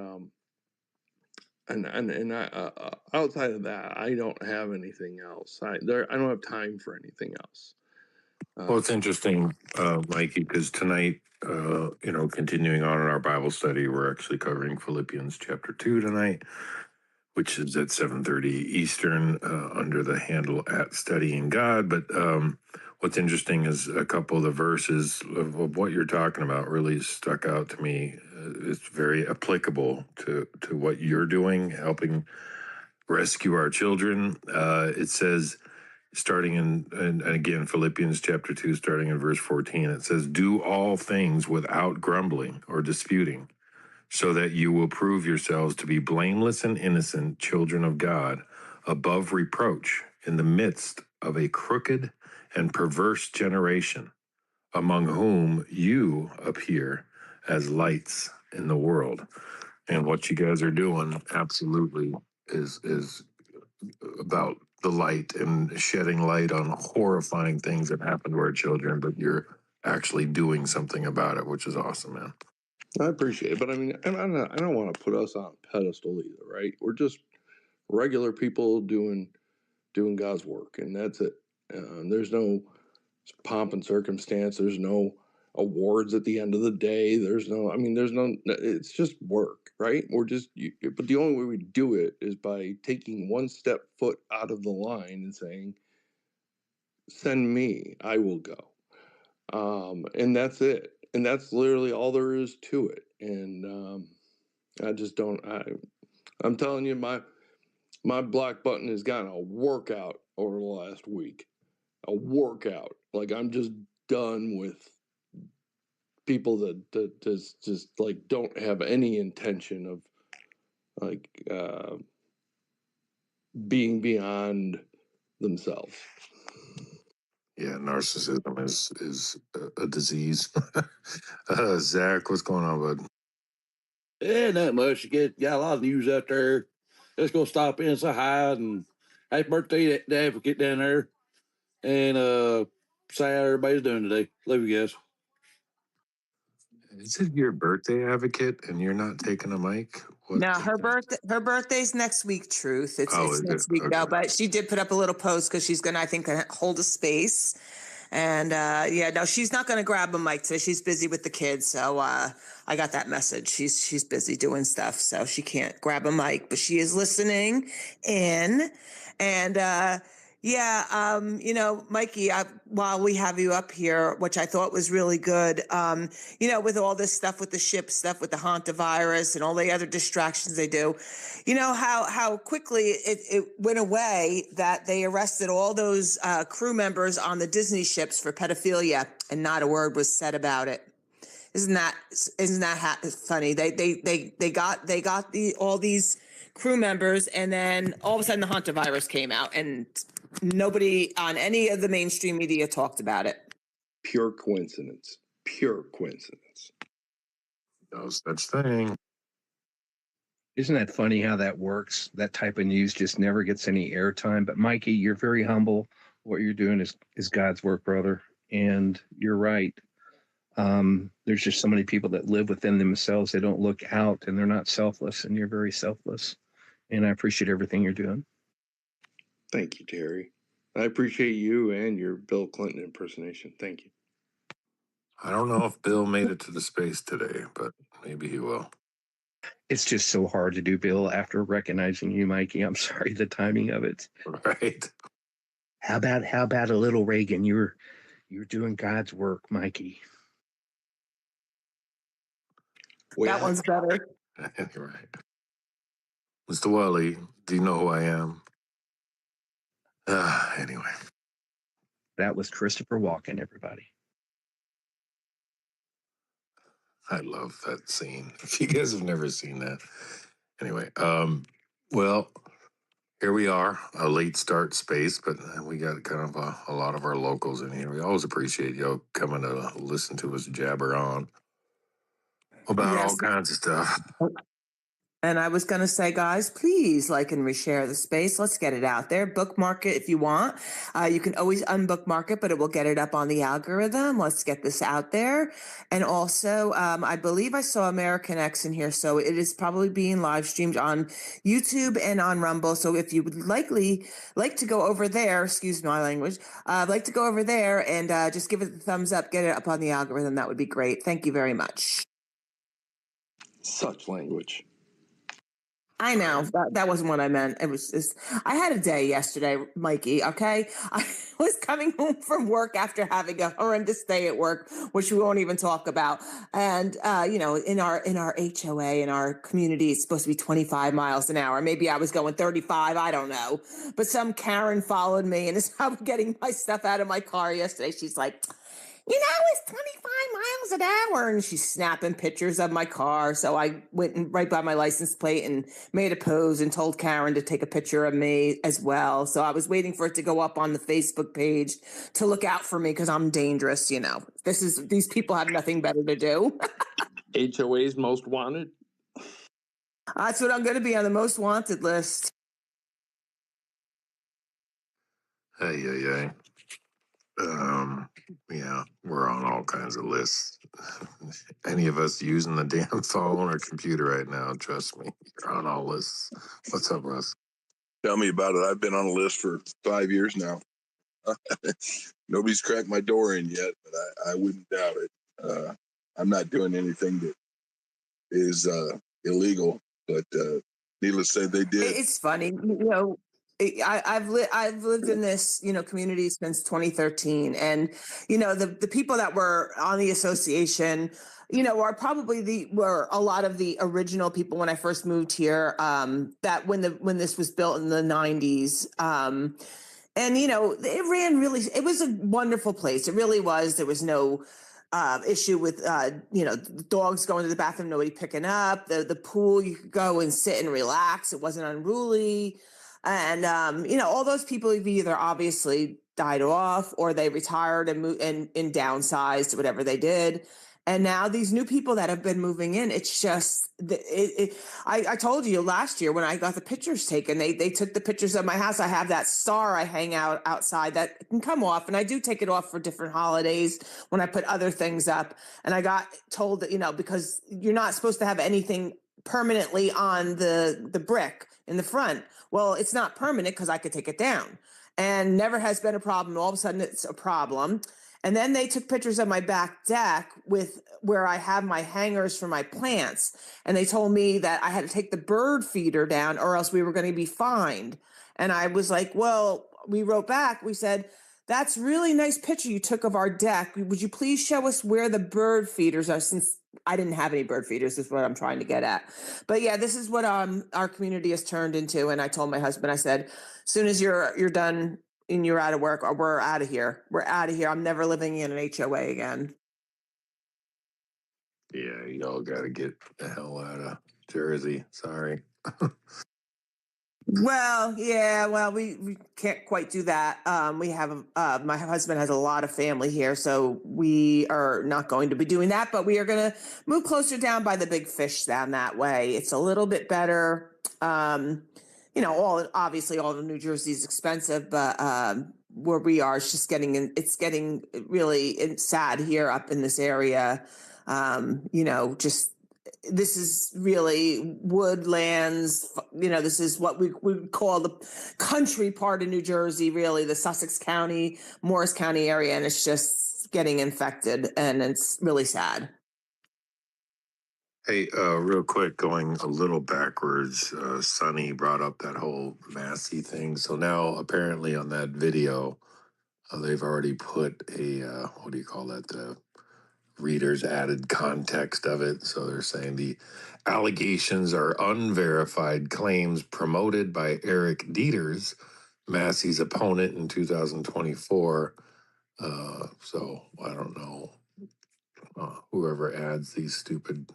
outside of that, I don't have anything else. I don't have time for anything else. Well, it's interesting, Mikey, because tonight, continuing on in our Bible study, we're actually covering Philippians chapter 2 tonight, which is at 7:30 Eastern under the handle at Studying God. But what's interesting is a couple of the verses of what you're talking about really stuck out to me. It's very applicable to what you're doing, helping rescue our children. It says, starting and again, Philippians chapter 2, starting in verse 14, it says, do all things without grumbling or disputing, so that you will prove yourselves to be blameless and innocent children of God, above reproach in the midst of a crooked and perverse generation, among whom you appear as lights in the world. And what you guys are doing absolutely is about the light and shedding light on horrifying things that happen to our children, but you're actually doing something about it, which is awesome, man. I appreciate it, but I mean, and I don't want to put us on a pedestal either, right? We're just regular people doing God's work, and that's it. There's no pomp and circumstance. There's no awards at the end of the day. There's no. It's just work, right? But the only way we do it is by taking one step foot out of the line and saying, "Send me, I will go," and that's it. And that's literally all there is to it. And I just don't. I'm telling you, my black button has gotten a workout over the last week. A workout. Like, I'm just done with people that just like don't have any intention of like being beyond themselves. Yeah, narcissism is a disease. Zach, what's going on, bud? Yeah, not much. You got a lot of news out there. Let's go stop in and say hi and happy birthday to the advocate down there. And say how everybody's doing today. Love you guys. Is it your birthday, advocate, and you're not taking a mic? What? No, her birthday's next week, Truth. It's is next it? week now, Okay. but she did put up a little post because she's gonna, I think, hold a space. And no, she's not gonna grab a mic today. She's busy with the kids. So I got that message. She's busy doing stuff, so she can't grab a mic, but she is listening in. And Mikey, while we have you up here, which I thought was really good, with all this stuff with the ship stuff, with the hantavirus and all the other distractions they do, how quickly it went away that they arrested all those crew members on the Disney ships for pedophilia, and not a word was said about it. Isn't that funny? They got all these crew members, and then all of a sudden the hantavirus came out, and nobody on any of the mainstream media talked about it. Pure coincidence. Pure coincidence. No such thing. Isn't that funny how that works? That type of news just never gets any airtime. But Mikey, you're very humble. What you're doing is God's work, brother. And you're right. There's just so many people that live within themselves. They don't look out, and they're not selfless, and you're very selfless. And I appreciate everything you're doing. Thank you, Terry. I appreciate you and your Bill Clinton impersonation. Thank you. I don't know if Bill made it to the space today, but maybe he will. It's just so hard to do, Bill, after recognizing you, Mikey. I'm sorry, the timing of it. Right. How about a little Reagan? You're doing God's work, Mikey. That one's better. You're right. Mr. Wally, do you know who I am? Anyway. That was Christopher Walken, everybody. I love that scene. If you guys have never seen that. Anyway, well, here we are, a late start space, but we got kind of a lot of our locals in here. We always appreciate y'all coming to listen to us jabber on about all kinds of stuff. And I was going to say, guys, please like and reshare the space. Let's get it out there. Bookmark it if you want. You can always unbookmark it, but it will get it up on the algorithm. Let's get this out there. And also, I believe I saw American X in here, so it is probably being live streamed on YouTube and on Rumble. So if you would like to go over there, excuse my language, like to go over there and just give it a thumbs up, get it up on the algorithm, that would be great. Thank you very much. Such language. I know that wasn't what I meant. It was just, I had a day yesterday, Mikey. Okay. I was coming home from work after having a horrendous day at work, which we won't even talk about. And, in our HOA, in our community, it's supposed to be 25 miles an hour. Maybe I was going 35. I don't know. But some Karen followed me and is how getting my stuff out of my car yesterday. She's like, it's 25 miles an hour. And she's snapping pictures of my car. So I went right by my license plate and made a pose and told Karen to take a picture of me as well. So I was waiting for it to go up on the Facebook page to look out for me because I'm dangerous. These people have nothing better to do. HOA's most wanted. That's what I'm going to be on the most wanted list. Hey. Yeah, we're on all kinds of lists. Any of us using the damn phone or computer right now, trust me, you're on all lists. What's up, Russ? Tell me about it. I've been on a list for 5 years now. Nobody's cracked my door in yet, but I wouldn't doubt it. I'm not doing anything that is illegal, but needless to say, they did. It's funny, I've lived in this, community since 2013, and the people that were on the association, are probably were a lot of the original people when I first moved here. That when this was built in the 90s, and it ran really. It was a wonderful place. It really was. There was no issue with dogs going to the bathroom, nobody picking up the pool. You could go and sit and relax. It wasn't unruly. And, all those people have either obviously died off or they retired and moved and downsized, whatever they did. And now these new people that have been moving in, it's just, I told you last year when I got the pictures taken, they took the pictures of my house. I have that star I hang out outside that can come off. And I do take it off for different holidays when I put other things up. And I got told that, because you're not supposed to have anything permanently on the brick in the front. Well, it's not permanent because I could take it down, and never has been a problem. All of a sudden it's a problem. And then they took pictures of my back deck with where I have my hangers for my plants. And they told me that I had to take the bird feeder down or else we were going to be fined. And I was like, well, we wrote back. We said, that's really nice picture you took of our deck. Would you please show us where the bird feeders are, since I didn't have any bird feeders is what I'm trying to get at. But yeah, this is what our community has turned into. And I told my husband, I said, as soon as you're done and you're out of work, or we're out of here. We're out of here. I'm never living in an HOA again. Yeah, y'all got to get the hell out of Jersey. Sorry. Well, we can't quite do that. We have, my husband has a lot of family here, so we are not going to be doing that, but we are going to move closer down by the Big Fish down that way. It's a little bit better. Obviously all of New Jersey is expensive, but, where we are, it's getting really sad here up in this area. This is really woodlands, this is what we call the country part of New Jersey, really the Sussex County, Morris County area. And it's just getting infected and it's really sad. Hey, real quick, going a little backwards, Sonny brought up that whole Massey thing. So now apparently on that video, they've already put a, what do you call that? The readers added context of it. So they're saying the allegations are unverified claims promoted by Eric Dieters, Massey's opponent in 2024. So I don't know, whoever adds these stupid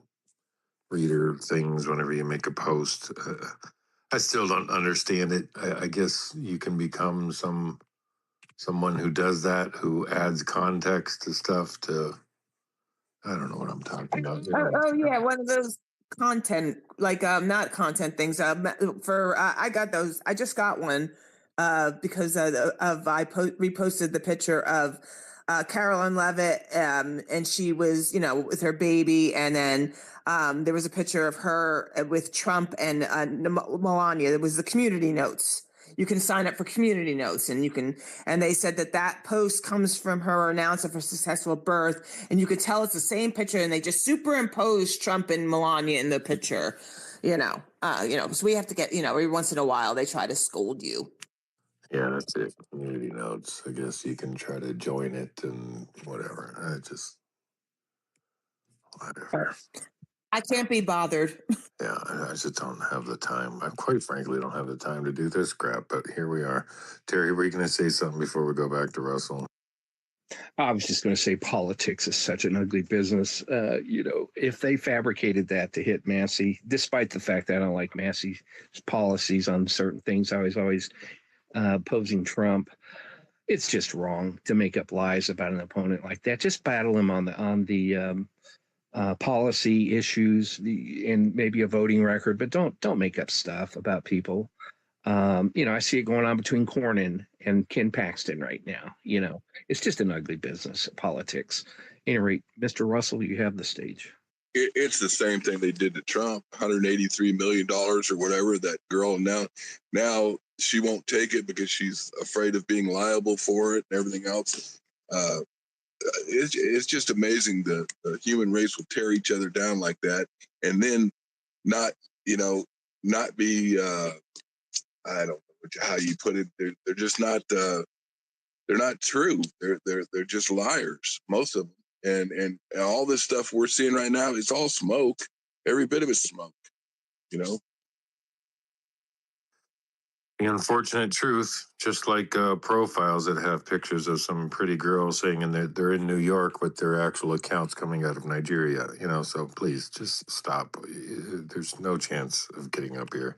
reader things whenever you make a post. I still don't understand it. I guess you can become someone who does that, who adds context to stuff to, I don't know what I'm talking about. Yeah, one of those content, like not content things. For I got those. I just got one because I reposted the picture of Carolyn Levitt, and she was, with her baby, and then there was a picture of her with Trump and Melania. It was the community notes. You can sign up for community notes, and they said that post comes from her announcement for successful birth, and you could tell it's the same picture, and they just superimposed Trump and Melania in the picture, so we have to get, every once in a while they try to scold you. Yeah, that's it. Community notes. I guess you can try to join it and whatever. Whatever. I can't be bothered. Yeah, I just don't have the time. I quite frankly don't have the time to do this crap, but here we are. Terry, were you going to say something before we go back to Russell? I was just going to say politics is such an ugly business. If they fabricated that to hit Massey, despite the fact that I don't like Massey's policies on certain things, I was always opposing Trump. It's just wrong to make up lies about an opponent like that. Just battle him on the policy issues and maybe a voting record, but don't make up stuff about people. I see it going on between Cornyn and Ken Paxton right now. It's just an ugly business, politics. At any rate, Mr. Russell, you have the stage. It's the same thing they did to Trump, $183 million or whatever. That girl now she won't take it because she's afraid of being liable for it and everything else. It's just amazing the human race will tear each other down like that, and then not be I don't know how you put it. They're just not. They're not true. They're just liars, most of them. And all this stuff we're seeing right now, it's all smoke. Every bit of it's smoke. The unfortunate truth, just like profiles that have pictures of some pretty girls saying they're in New York with their actual accounts coming out of Nigeria, so please just stop. There's no chance of getting up here.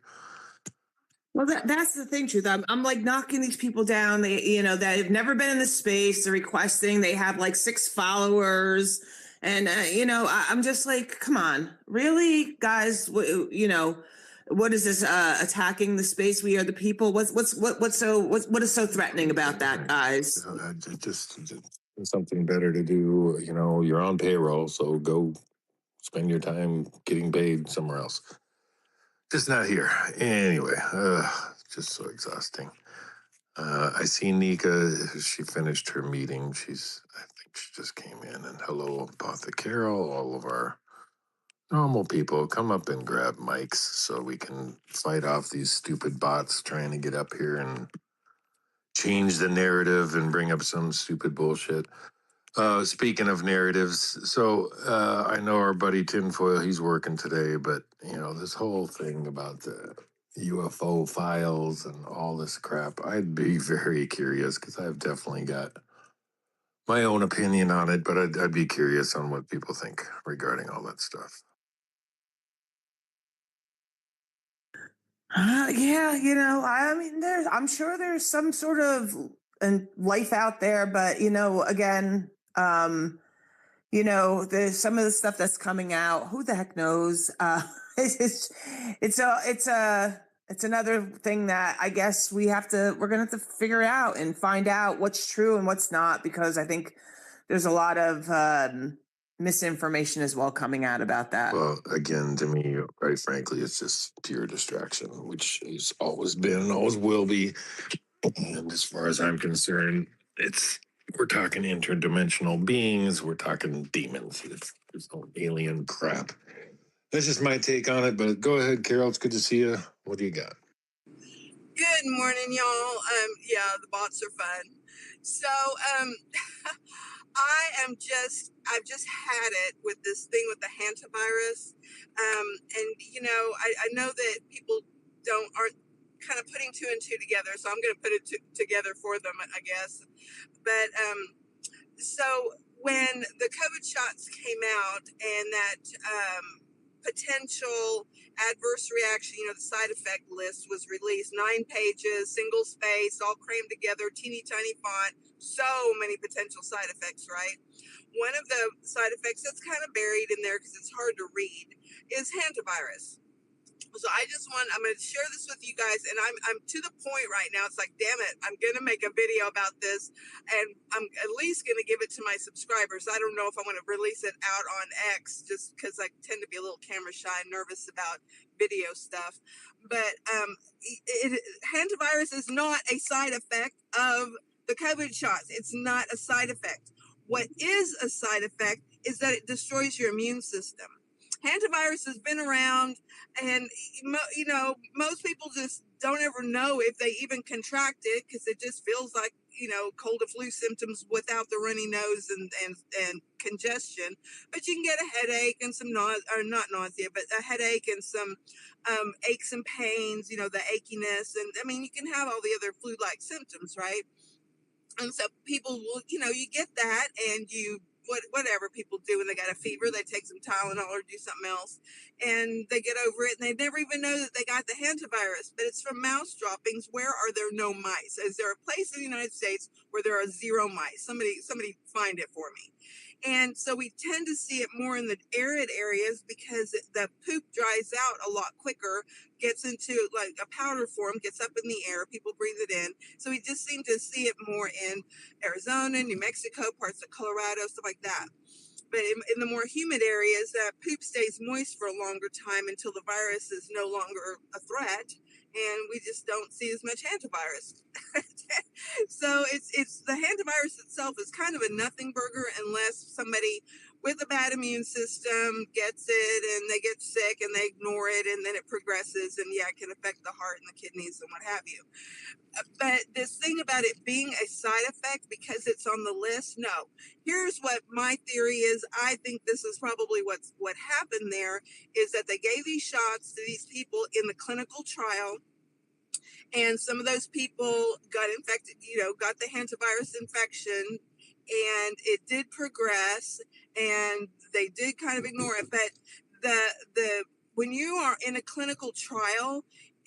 Well, that's the thing, Truth. I'm like knocking these people down. They, that have never been in the space. They're requesting. They have like 6 followers, and I'm just like, come on, really, guys? What is this? Attacking the space? We are the people. What is so threatening about that, guys? Just something better to do. You're on payroll, so go spend your time getting paid somewhere else. Just not here. Anyway, just so exhausting. I see Nika. She finished her meeting. I think she just came in. And hello, Botha Carol, all of our normal people. Come up and grab mics so we can fight off these stupid bots trying to get up here and change the narrative and bring up some stupid bullshit. Speaking of narratives, so I know our buddy Tinfoil, he's working today, but this whole thing about the UFO files and all this crap, I'd be very curious because I've definitely got my own opinion on it, but I'd be curious on what people think regarding all that stuff. Yeah, I'm sure there's some sort of life out there, but again, there's some of the stuff that's coming out. Who the heck knows? It's another thing that I guess we're gonna have to figure out and find out what's true and what's not, because I think there's a lot of misinformation as well coming out about that. Well, again, to me, quite frankly, it's just pure distraction, which has always been and always will be. And as far as I'm concerned, we're talking interdimensional beings. We're talking demons. It's no alien crap. That's just my take on it. But go ahead, Carol. It's good to see you. What do you got? Good morning, y'all. Yeah, the bots are fun. So, I've just had it with this thing with the hantavirus. And I know that people aren't kind of putting 2 and 2 together, so I'm going to put it together for them, I guess. But so when the COVID shots came out and that potential adverse reaction, the side effect list was released, 9 pages, single space, all crammed together, teeny tiny font, so many potential side effects, right? One of the side effects that's kind of buried in there because it's hard to read is hantavirus. So I'm going to share this with you guys, and I'm to the point right now. It's like, damn it, I'm going to make a video about this, and I'm at least going to give it to my subscribers. I don't know if I want to release it out on X, just because I tend to be a little camera shy and nervous about video stuff. But hantavirus is not a side effect of the COVID shots. It's not a side effect. What is a side effect is that it destroys your immune system. Hantavirus has been around, and most people just don't ever know if they even contract it because it just feels like cold or flu symptoms without the runny nose and congestion. But you can get a headache and some not nausea, but a headache and some aches and pains. The achiness, and I mean you can have all the other flu-like symptoms, right? And so people will, you get that, and whatever people do when they got a fever, they take some Tylenol or do something else, and they get over it, and they never even know that they got the hantavirus. But it's from mouse droppings. Where are there no mice? Is there a place in the United States where there are 0 mice? Somebody find it for me. And so we tend to see it more in the arid areas because the poop dries out a lot quicker, gets into like a powder form, gets up in the air, people breathe it in. So we just seem to see it more in Arizona, New Mexico, parts of Colorado, stuff like that. But in the more humid areas, poop stays moist for a longer time until the virus is no longer a threat, and we just don't see as much hantavirus. So it's the hantavirus itself is kind of a nothing burger unless somebody with a bad immune system gets it and they get sick and they ignore it, and then it progresses, and it can affect the heart and the kidneys and what have you. But this thing about it being a side effect because it's on the list, no. Here's what my theory is. I think this is probably what happened there is that they gave these shots to these people in the clinical trial, and some of those people got infected, got the hantavirus infection, and it did progress, and they did kind of ignore it. But the when you are in a clinical trial,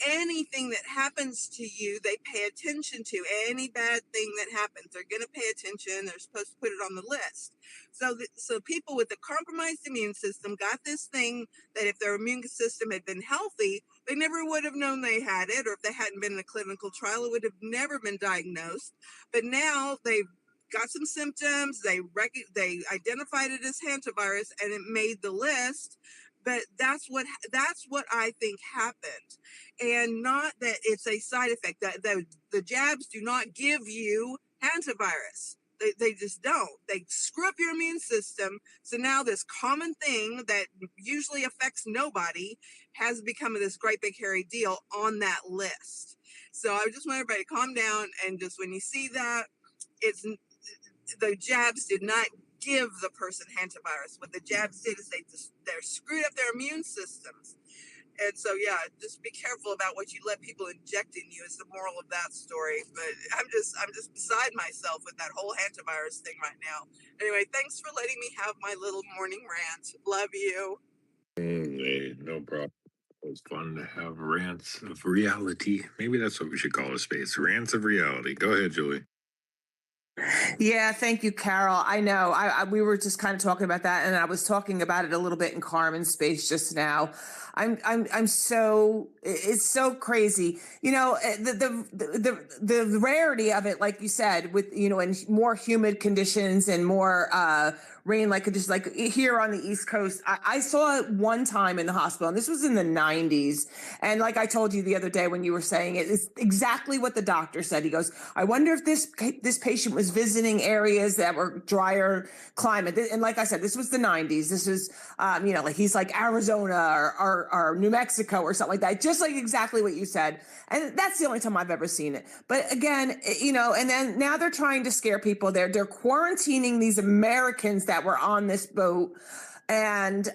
anything that happens to you, they pay attention to. Any bad thing that happens, they're going to pay attention. They're supposed to put it on the list. So people with a compromised immune system got this thing that if their immune system had been healthy, they never would have known they had it, or if they hadn't been in a clinical trial, it would have never been diagnosed. But now they've got some symptoms, they identified it as hantavirus, and it made the list. But that's what I think happened, and not that it's a side effect. That the jabs do not give you hantavirus. They just don't. They screw up your immune system. So now this common thing that usually affects nobody has become this great big hairy deal on that list. So I just want everybody to calm down, and just when you see that, it's the jabs did not give the person hantavirus. What the jabs did is they're screwed up their immune systems. And so, just be careful about what you let people inject in you is the moral of that story. But I'm just beside myself with that whole hantavirus thing right now. Anyway, thanks for letting me have my little morning rant. Love you. Hey, no problem. It was fun to have rants of reality. Maybe that's what we should call a space. Rants of reality. Go ahead, Julie. Yeah, thank you, Carol. I know we were just kind of talking about that, and I was talking about it a little bit in Carmen's space just now. I'm so, it's so crazy. The rarity of it, like you said, with in more humid conditions and more rain-like conditions, like here on the East Coast. I saw it one time in the hospital, and this was in the 90s. And like I told you the other day when you were saying it, it's exactly what the doctor said. He goes, I wonder if this patient was visiting areas that were drier climate. And like I said, this was the 90s. This is, like he's like Arizona or New Mexico or something like that. Just like exactly what you said. And that's the only time I've ever seen it. But again, and then now they're trying to scare people. They're quarantining these Americans that were on this boat. And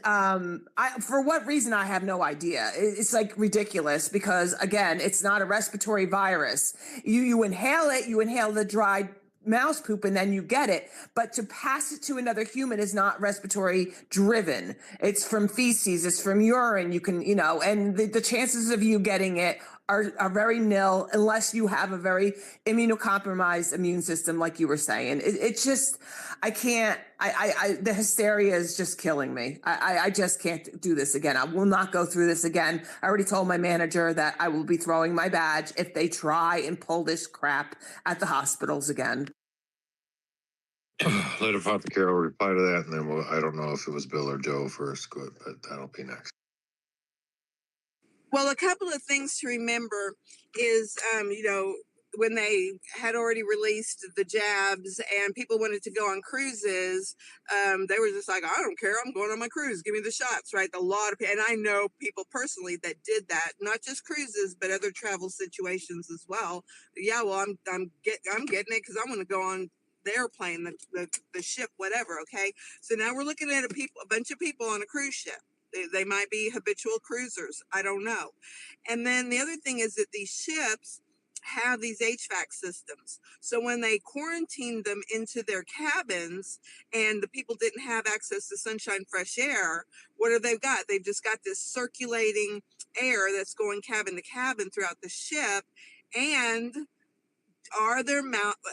for what reason, I have no idea. It's like ridiculous because, again, it's not a respiratory virus. You inhale it, you inhale the dried mouse poop and then you get it. But to pass it to another human is not respiratory driven. It's from feces, it's from urine. You can, and the chances of you getting it are very nil unless you have a very immunocompromised immune system, like you were saying. It's just, I can't, the hysteria is just killing me. I just can't do this again. I will not go through this again. I already told my manager that I will be throwing my badge if they try and pull this crap at the hospitals again. Let Father Carol reply to that, and then I don't know if it was Bill or Joe first, but that'll be next. Well, a couple of things to remember is, when they had already released the jabs and people wanted to go on cruises, they were just like, I don't care, I'm going on my cruise, give me the shots, right? A lot of, and I know people personally that did that, not just cruises, but other travel situations as well. Yeah, well, I'm getting it because I want to go on the airplane, the ship, whatever. Okay, so now we're looking at a bunch of people on a cruise ship. They might be habitual cruisers. I don't know. And then the other thing is that these ships have these HVAC systems. So when they quarantined them into their cabins and the people didn't have access to sunshine, fresh air, what have they got? They've just got this circulating air that's going cabin to cabin throughout the ship. And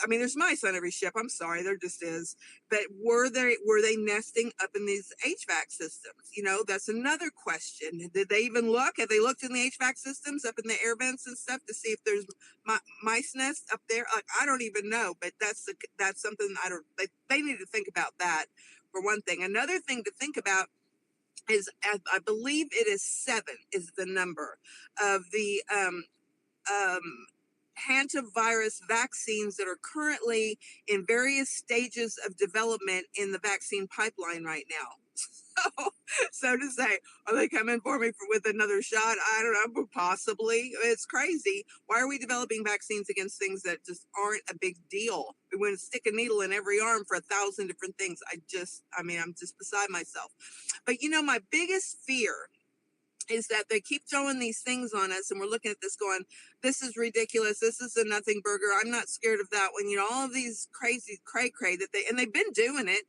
there's mice on every ship. I'm sorry, there just is. But were they nesting up in these HVAC systems? That's another question. Did they even look? Have they looked in the HVAC systems up in the air vents and stuff to see if there's mice nests up there? Like, I don't even know. But that's something they need to think about that for one thing. Another thing to think about is, I believe it is 7 is the number of the hantavirus vaccines that are currently in various stages of development in the vaccine pipeline right now. So to say, are they coming for me with another shot? I don't know, but possibly. It's crazy. Why are we developing vaccines against things that just aren't a big deal? We want to stick a needle in every arm for 1,000 different things. I'm just beside myself. But my biggest fear is that they keep throwing these things on us and we're looking at this going, this is ridiculous. This is a nothing burger. I'm not scared of that one. All of these crazy cray that they've been doing it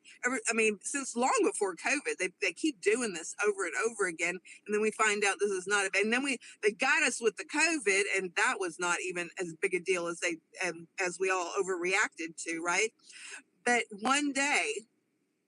since long before COVID. They keep doing this over and over again. And then we find out this is not and then they got us with the COVID, and that was not even as big a deal as as we all overreacted to, right? But one day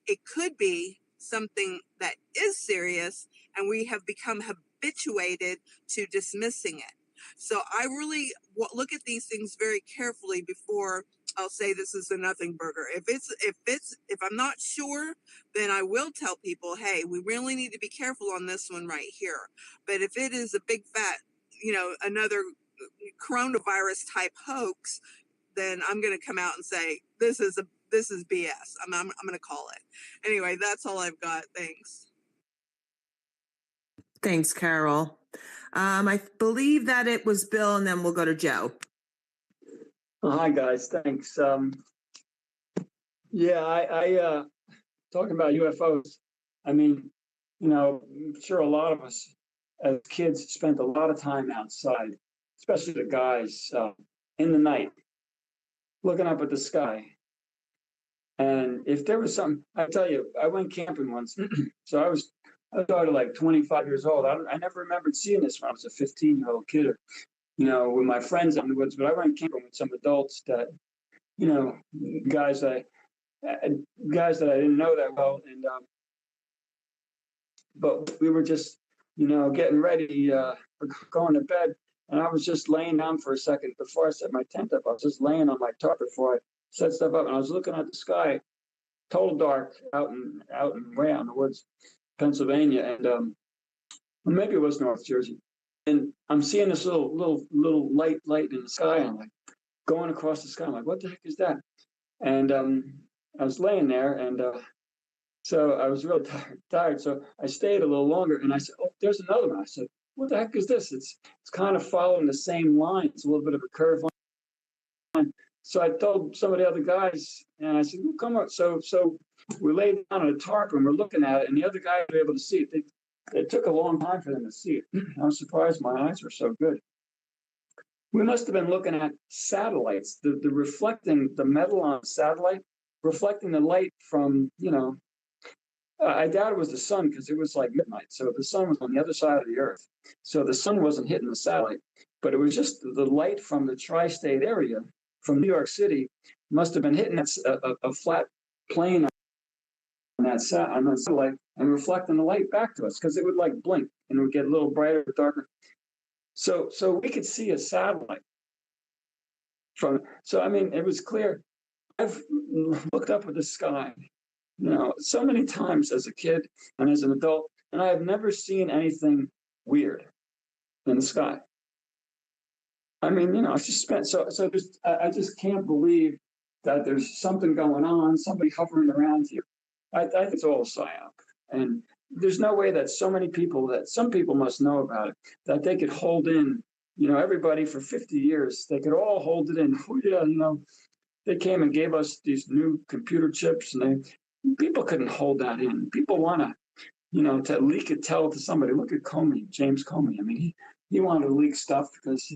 it could be something that is serious, and we have become habituated to dismissing it. So I really look at these things very carefully before I'll say this is a nothing burger. If I'm not sure, then I will tell people, hey, we really need to be careful on this one right here. But if it is a big fat, another coronavirus type hoax, then I'm going to come out and say this is BS. I'm going to call it. Anyway, that's all I've got. Thanks. Thanks, Carol. I believe that it was Bill, and then we'll go to Joe. Hi, guys. Thanks. I talking about UFOs. I'm sure a lot of us as kids spent a lot of time outside, especially the guys, in the night, looking up at the sky. And if there was something, I tell you, I went camping once. So I was like 25 years old. I never remembered seeing this when I was a 15-year-old kid, or, with my friends in the woods. But I went camping with some adults that, guys that I didn't know that well. And but we were just, getting ready for going to bed. And I was just laying down for a second before I set my tent up. I was just laying on my tarp before I set stuff up, and I was looking at the sky, total dark, out way out in the woods, Pennsylvania, and maybe it was North Jersey. And I'm seeing this little light in the sky. And I'm like going across the sky. I'm like, what the heck is that? And I was laying there, and so I was really tired. So I stayed a little longer, and I said, oh, there's another one. I said, what the heck is this? It's kind of following the same line. It's a little bit of a curve line. So I told some of the other guys, and I said, well, come on. So we laid down on a tarp, and we're looking at it, and the other guys were able to see it. It took a long time for them to see it. I was surprised my eyes were so good. We must have been looking at satellites, the reflecting the metal on satellite, reflecting the light from, I doubt it was the sun because it was like midnight. So the sun was on the other side of the earth. So the sun wasn't hitting the satellite, but it was just the light from the tri-state area from New York City must have been hitting a flat plane on that satellite and reflecting the light back to us because it would like blink and it would get a little brighter, darker. So we could see a satellite from. So I mean, it was clear. I've looked up at the sky, so many times as a kid and as an adult, and I have never seen anything weird in the sky. I mean, I just spent so there's, I just can't believe that there's something going on, somebody hovering around you. I think it's all a psyop, and there's no way that so many people, that some people must know about it, that they could hold in, everybody for 50 years, they could all hold it in. Oh, yeah, they came and gave us these new computer chips, and people couldn't hold that in. People want to, to leak it, tell it to somebody. Look at Comey, James Comey. I mean, he wanted to leak stuff because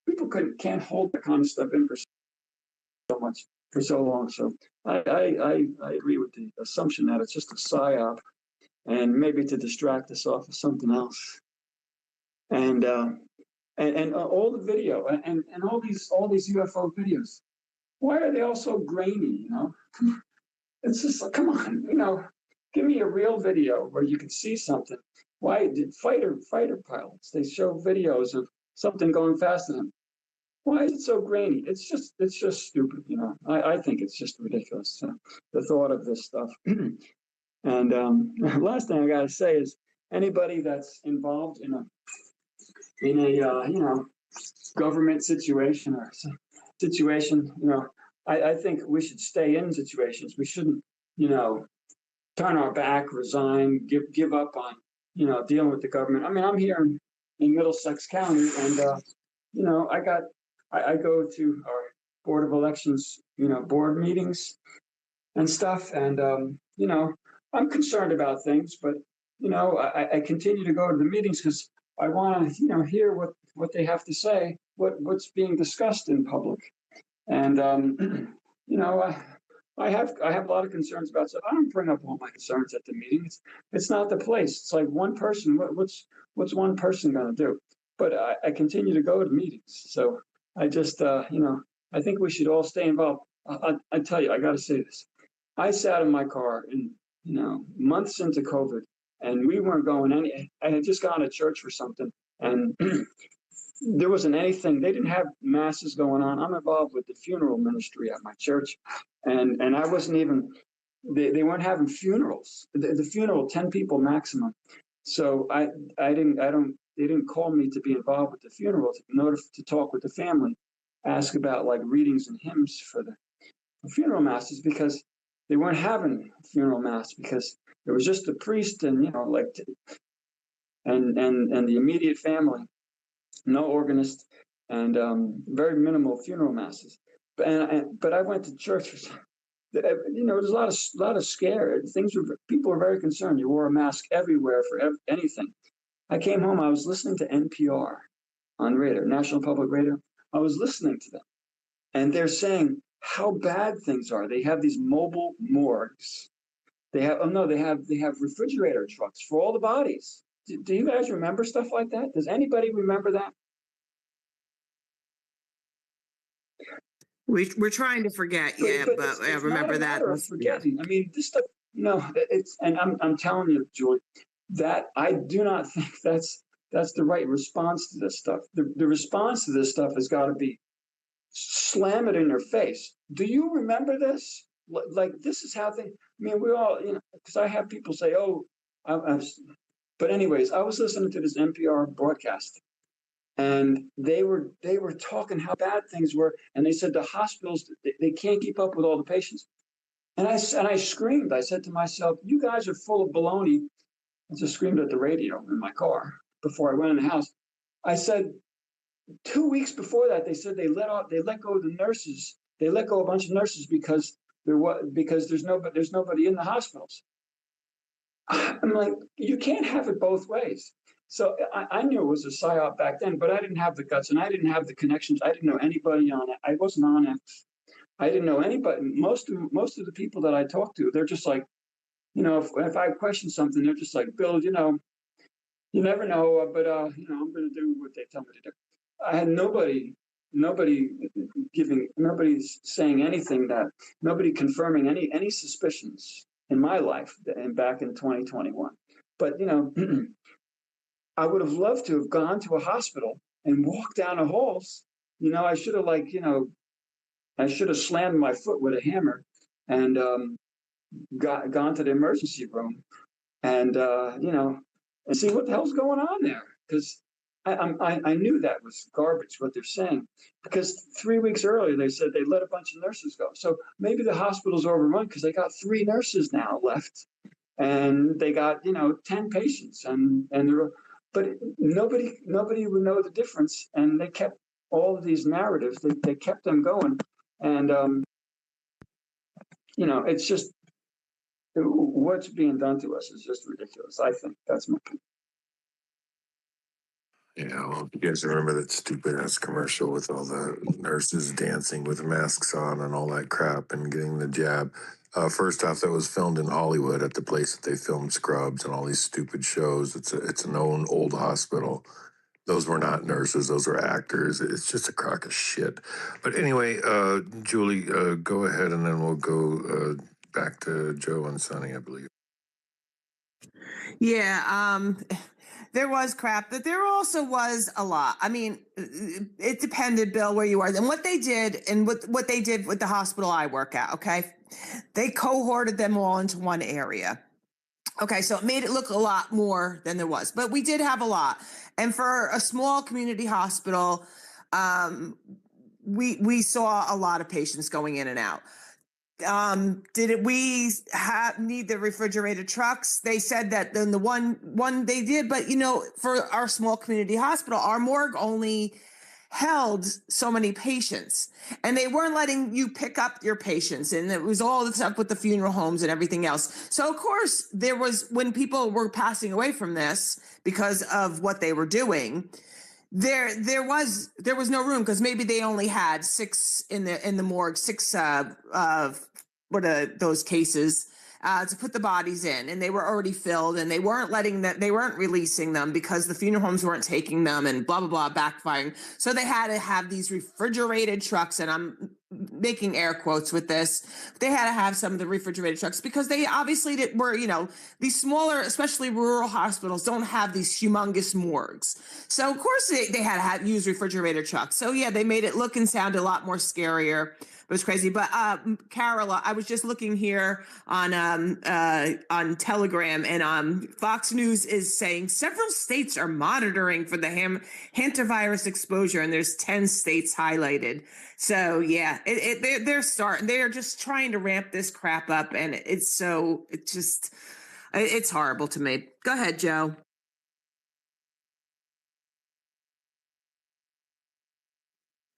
people can't hold that kind of stuff in for so much, for so long. So I agree with the assumption that it's just a psyop, and maybe to distract us off of something else. And all the video and all these UFO videos, why are they all so grainy? It's just like, come on, give me a real video where you can see something. Why did fighter pilots, they show videos of something going faster than them? Why is it so grainy? It's just stupid, I think it's just ridiculous, the thought of this stuff. And last thing I gotta say is anybody that's involved in a government situation or situation, I think we should stay in situations. We shouldn't, turn our back, resign, give up on, dealing with the government. I mean, I'm here in Middlesex County, and I go to our Board of Elections, board meetings and stuff, and I'm concerned about things, but I continue to go to the meetings because I want to, hear what they have to say, what's being discussed in public, and I have a lot of concerns about stuff. I don't bring up all my concerns at the meetings. It's not the place. It's like one person. What's one person going to do? But I continue to go to meetings. So I just I think we should all stay involved. I tell you, I got to say this. I sat in my car in months into COVID, and we weren't going any. I had just gone to church for something, and there wasn't anything. They didn't have masses going on. I'm involved with the funeral ministry at my church, and I wasn't even. They weren't having funerals. The funeral, 10 people maximum. So they didn't call me to be involved with the funeral to talk with the family, ask about like readings and hymns for the funeral masses, because they weren't having funeral mass because it was just the priest and and the immediate family, no organist, and very minimal funeral masses. But I went to church for some. There's a lot of scare. People were very concerned. You wore a mask everywhere for anything. I came home. I was listening to NPR on radio, National Public Radio. I was listening to them, and they're saying how bad things are. They have these mobile morgues. They have refrigerator trucks for all the bodies. Do you guys remember stuff like that? Does anybody remember that? We're trying to forget, but I remember that. Forgetting. I mean, this stuff, it's, and I'm telling you, Julie, that I do not think that's the right response to this stuff. The response to this stuff has got to be slam it in your face. Do you remember this? Like, this is how they. I mean, we all, because I have people say, "Oh," but anyways, I was listening to this NPR broadcast, and they were talking how bad things were, and they said the hospitals they can't keep up with all the patients, and I screamed. I said to myself, "You guys are full of baloney." I just screamed at the radio in my car before I went in the house. I said, 2 weeks before that, they said they let go of the nurses. They let go a bunch of nurses because there's nobody in the hospitals. I'm like, you can't have it both ways. So I knew it was a psyop back then, but I didn't have the guts and I didn't have the connections. I didn't know anybody on it. I wasn't on it. I didn't know anybody. Most of the people that I talked to, they're just like, if I question something, they're just like, Bill, you never know, but I'm going to do what they tell me to do. I had nobody nobody's saying anything, that nobody confirming any suspicions in my life and back in 2021. But I would have loved to have gone to a hospital and walked down the halls. I should have I should have slammed my foot with a hammer and gone to the emergency room and and see what the hell's going on there, because I knew that was garbage what they're saying, because 3 weeks earlier they said they let a bunch of nurses go. So maybe the hospital's overrun because they got 3 nurses now left, and they got 10 patients, and but nobody would know the difference, and they kept all of these narratives. They kept them going, and it's just what's being done to us is just ridiculous. I think that's my opinion. Yeah, well, you guys remember that stupid ass commercial with all the nurses dancing with masks on and all that crap and getting the jab? First off, that was filmed in Hollywood at the place that they filmed Scrubs and all these stupid shows. It's an old hospital. Those were not nurses; those were actors. It's just a crock of shit. But anyway, Julie, go ahead, and then we'll go back to Joe and Sonny, I believe. Yeah, there was crap, but there also was a lot. I mean, it depended, Bill, where you are. And what they did, and what they did with the hospital I work at, okay? They cohorted them all into one area. Okay, so it made it look a lot more than there was, but we did have a lot. And for a small community hospital, we saw a lot of patients going in and out. We need the refrigerated trucks? They said that then the one they did, but for our small community hospital, our morgue only held so many patients, and they weren't letting you pick up your patients, and it was all the stuff with the funeral homes and everything else. So of course there was, when people were passing away from this because of what they were doing, there was no room, because maybe they only had 6 in the morgue, 6 what are those cases to put the bodies in, and they were already filled, and they weren't releasing them because the funeral homes weren't taking them, and blah blah blah, backfiring. So they had to have these refrigerated trucks, and I'm making air quotes with this. They had to have some of the refrigerated trucks because they obviously were, these smaller, especially rural hospitals, don't have these humongous morgues. So of course they had to use refrigerated trucks. So yeah, they made it look and sound a lot more scarier. It was crazy. But Carola, I was just looking here on Telegram, and Fox News is saying several states are monitoring for the hantavirus exposure, and there's 10 states highlighted. So yeah, they're just trying to ramp this crap up, and it's horrible to me. Go ahead, Joe.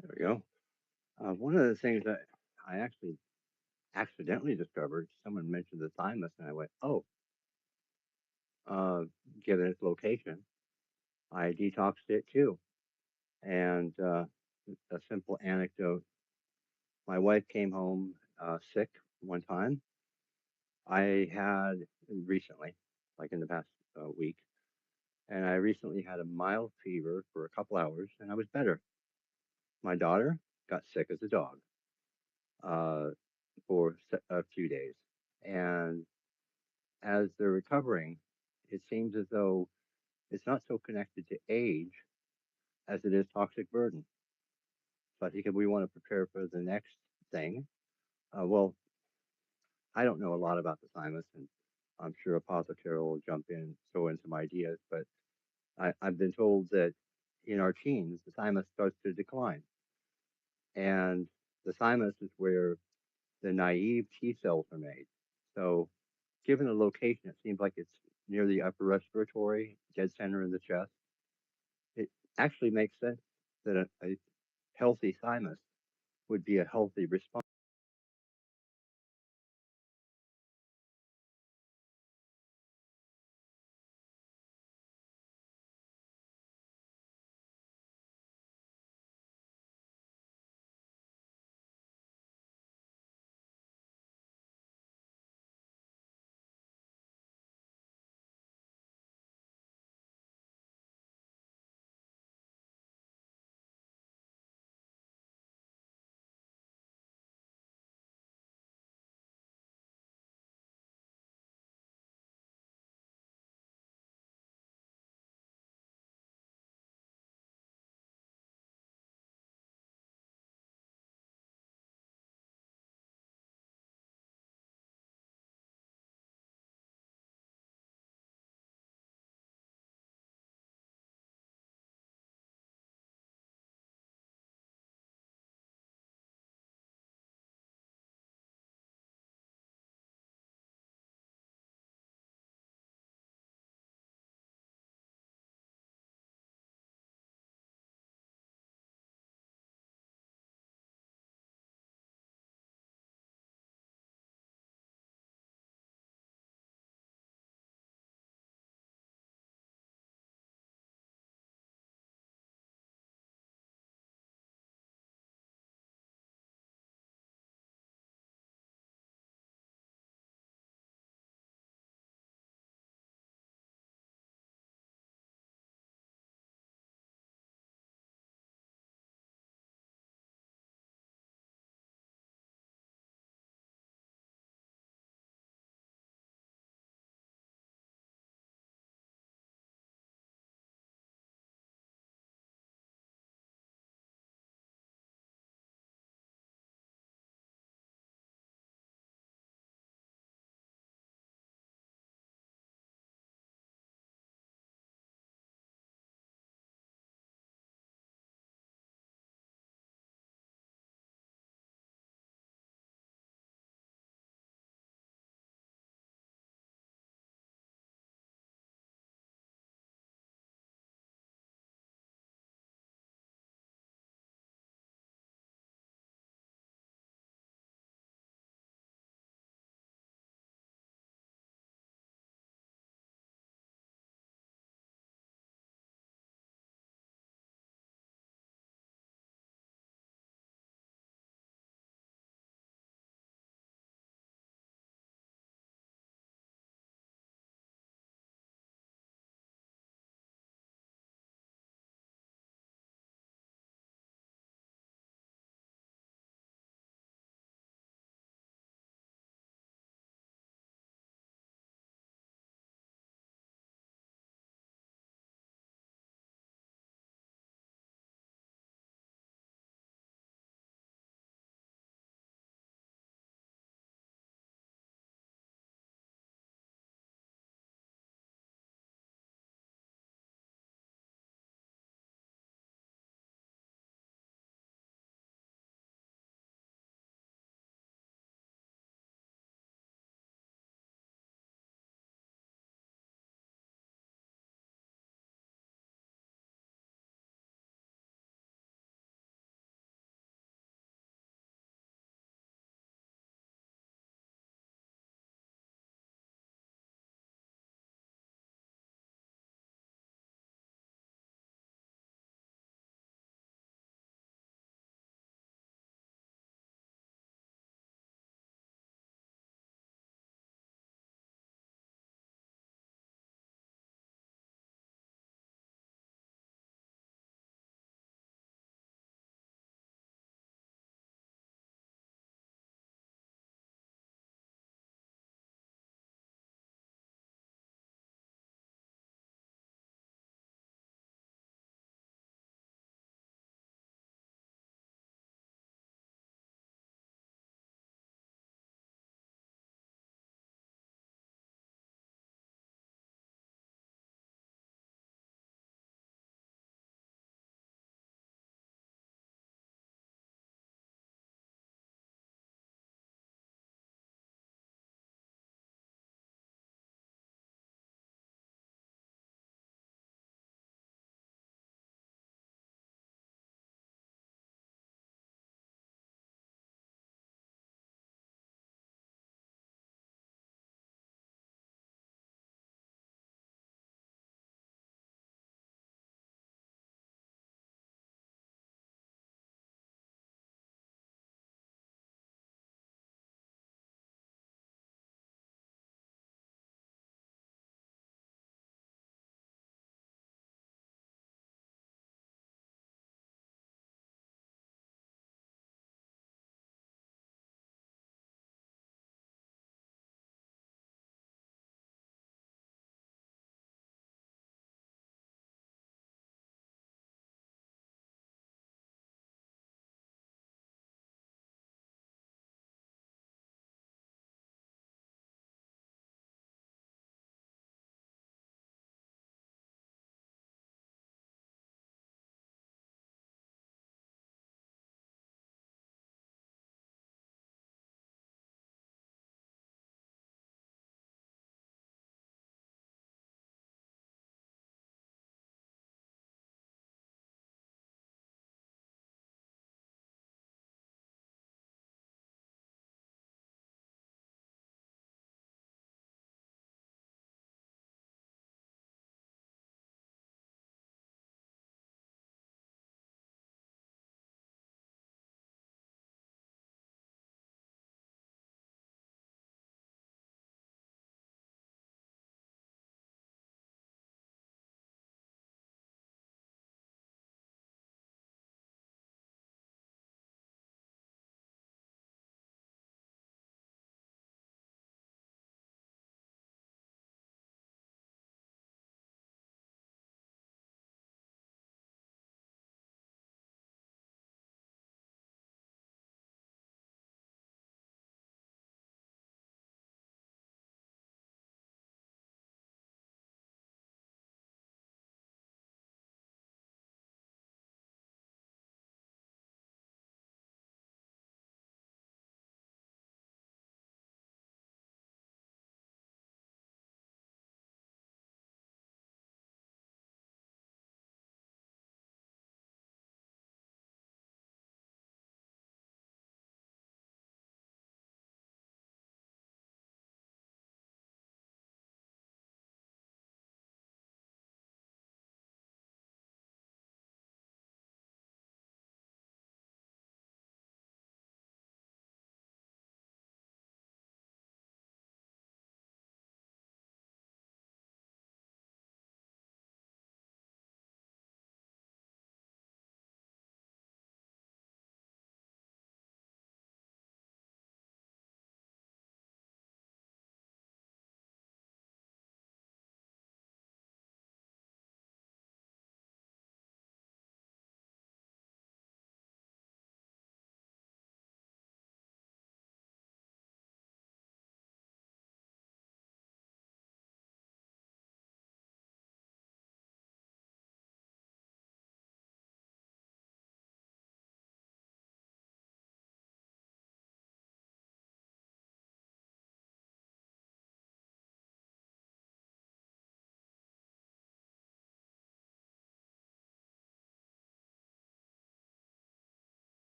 There we go. One of the things that I actually accidentally discovered, someone mentioned the thymus, and I went, oh, given its location, I detoxed it too. And a simple anecdote, my wife came home sick one time. I had recently, like in the past week, and I recently had a mild fever for a couple hours, and I was better. My daughter got sick as a dog for a few days. And as they're recovering, it seems as though it's not so connected to age as it is toxic burden. So I think if we want to prepare for the next thing, well, I don't know a lot about the thymus, and I'm sure Apothecary will jump in, throw in some ideas, but I've been told that in our teens, the thymus starts to decline. And the thymus is where the naive T cells are made. So given the location, it seems like it's near the upper respiratory, dead center in the chest. It actually makes sense that a healthy thymus would be a healthy response.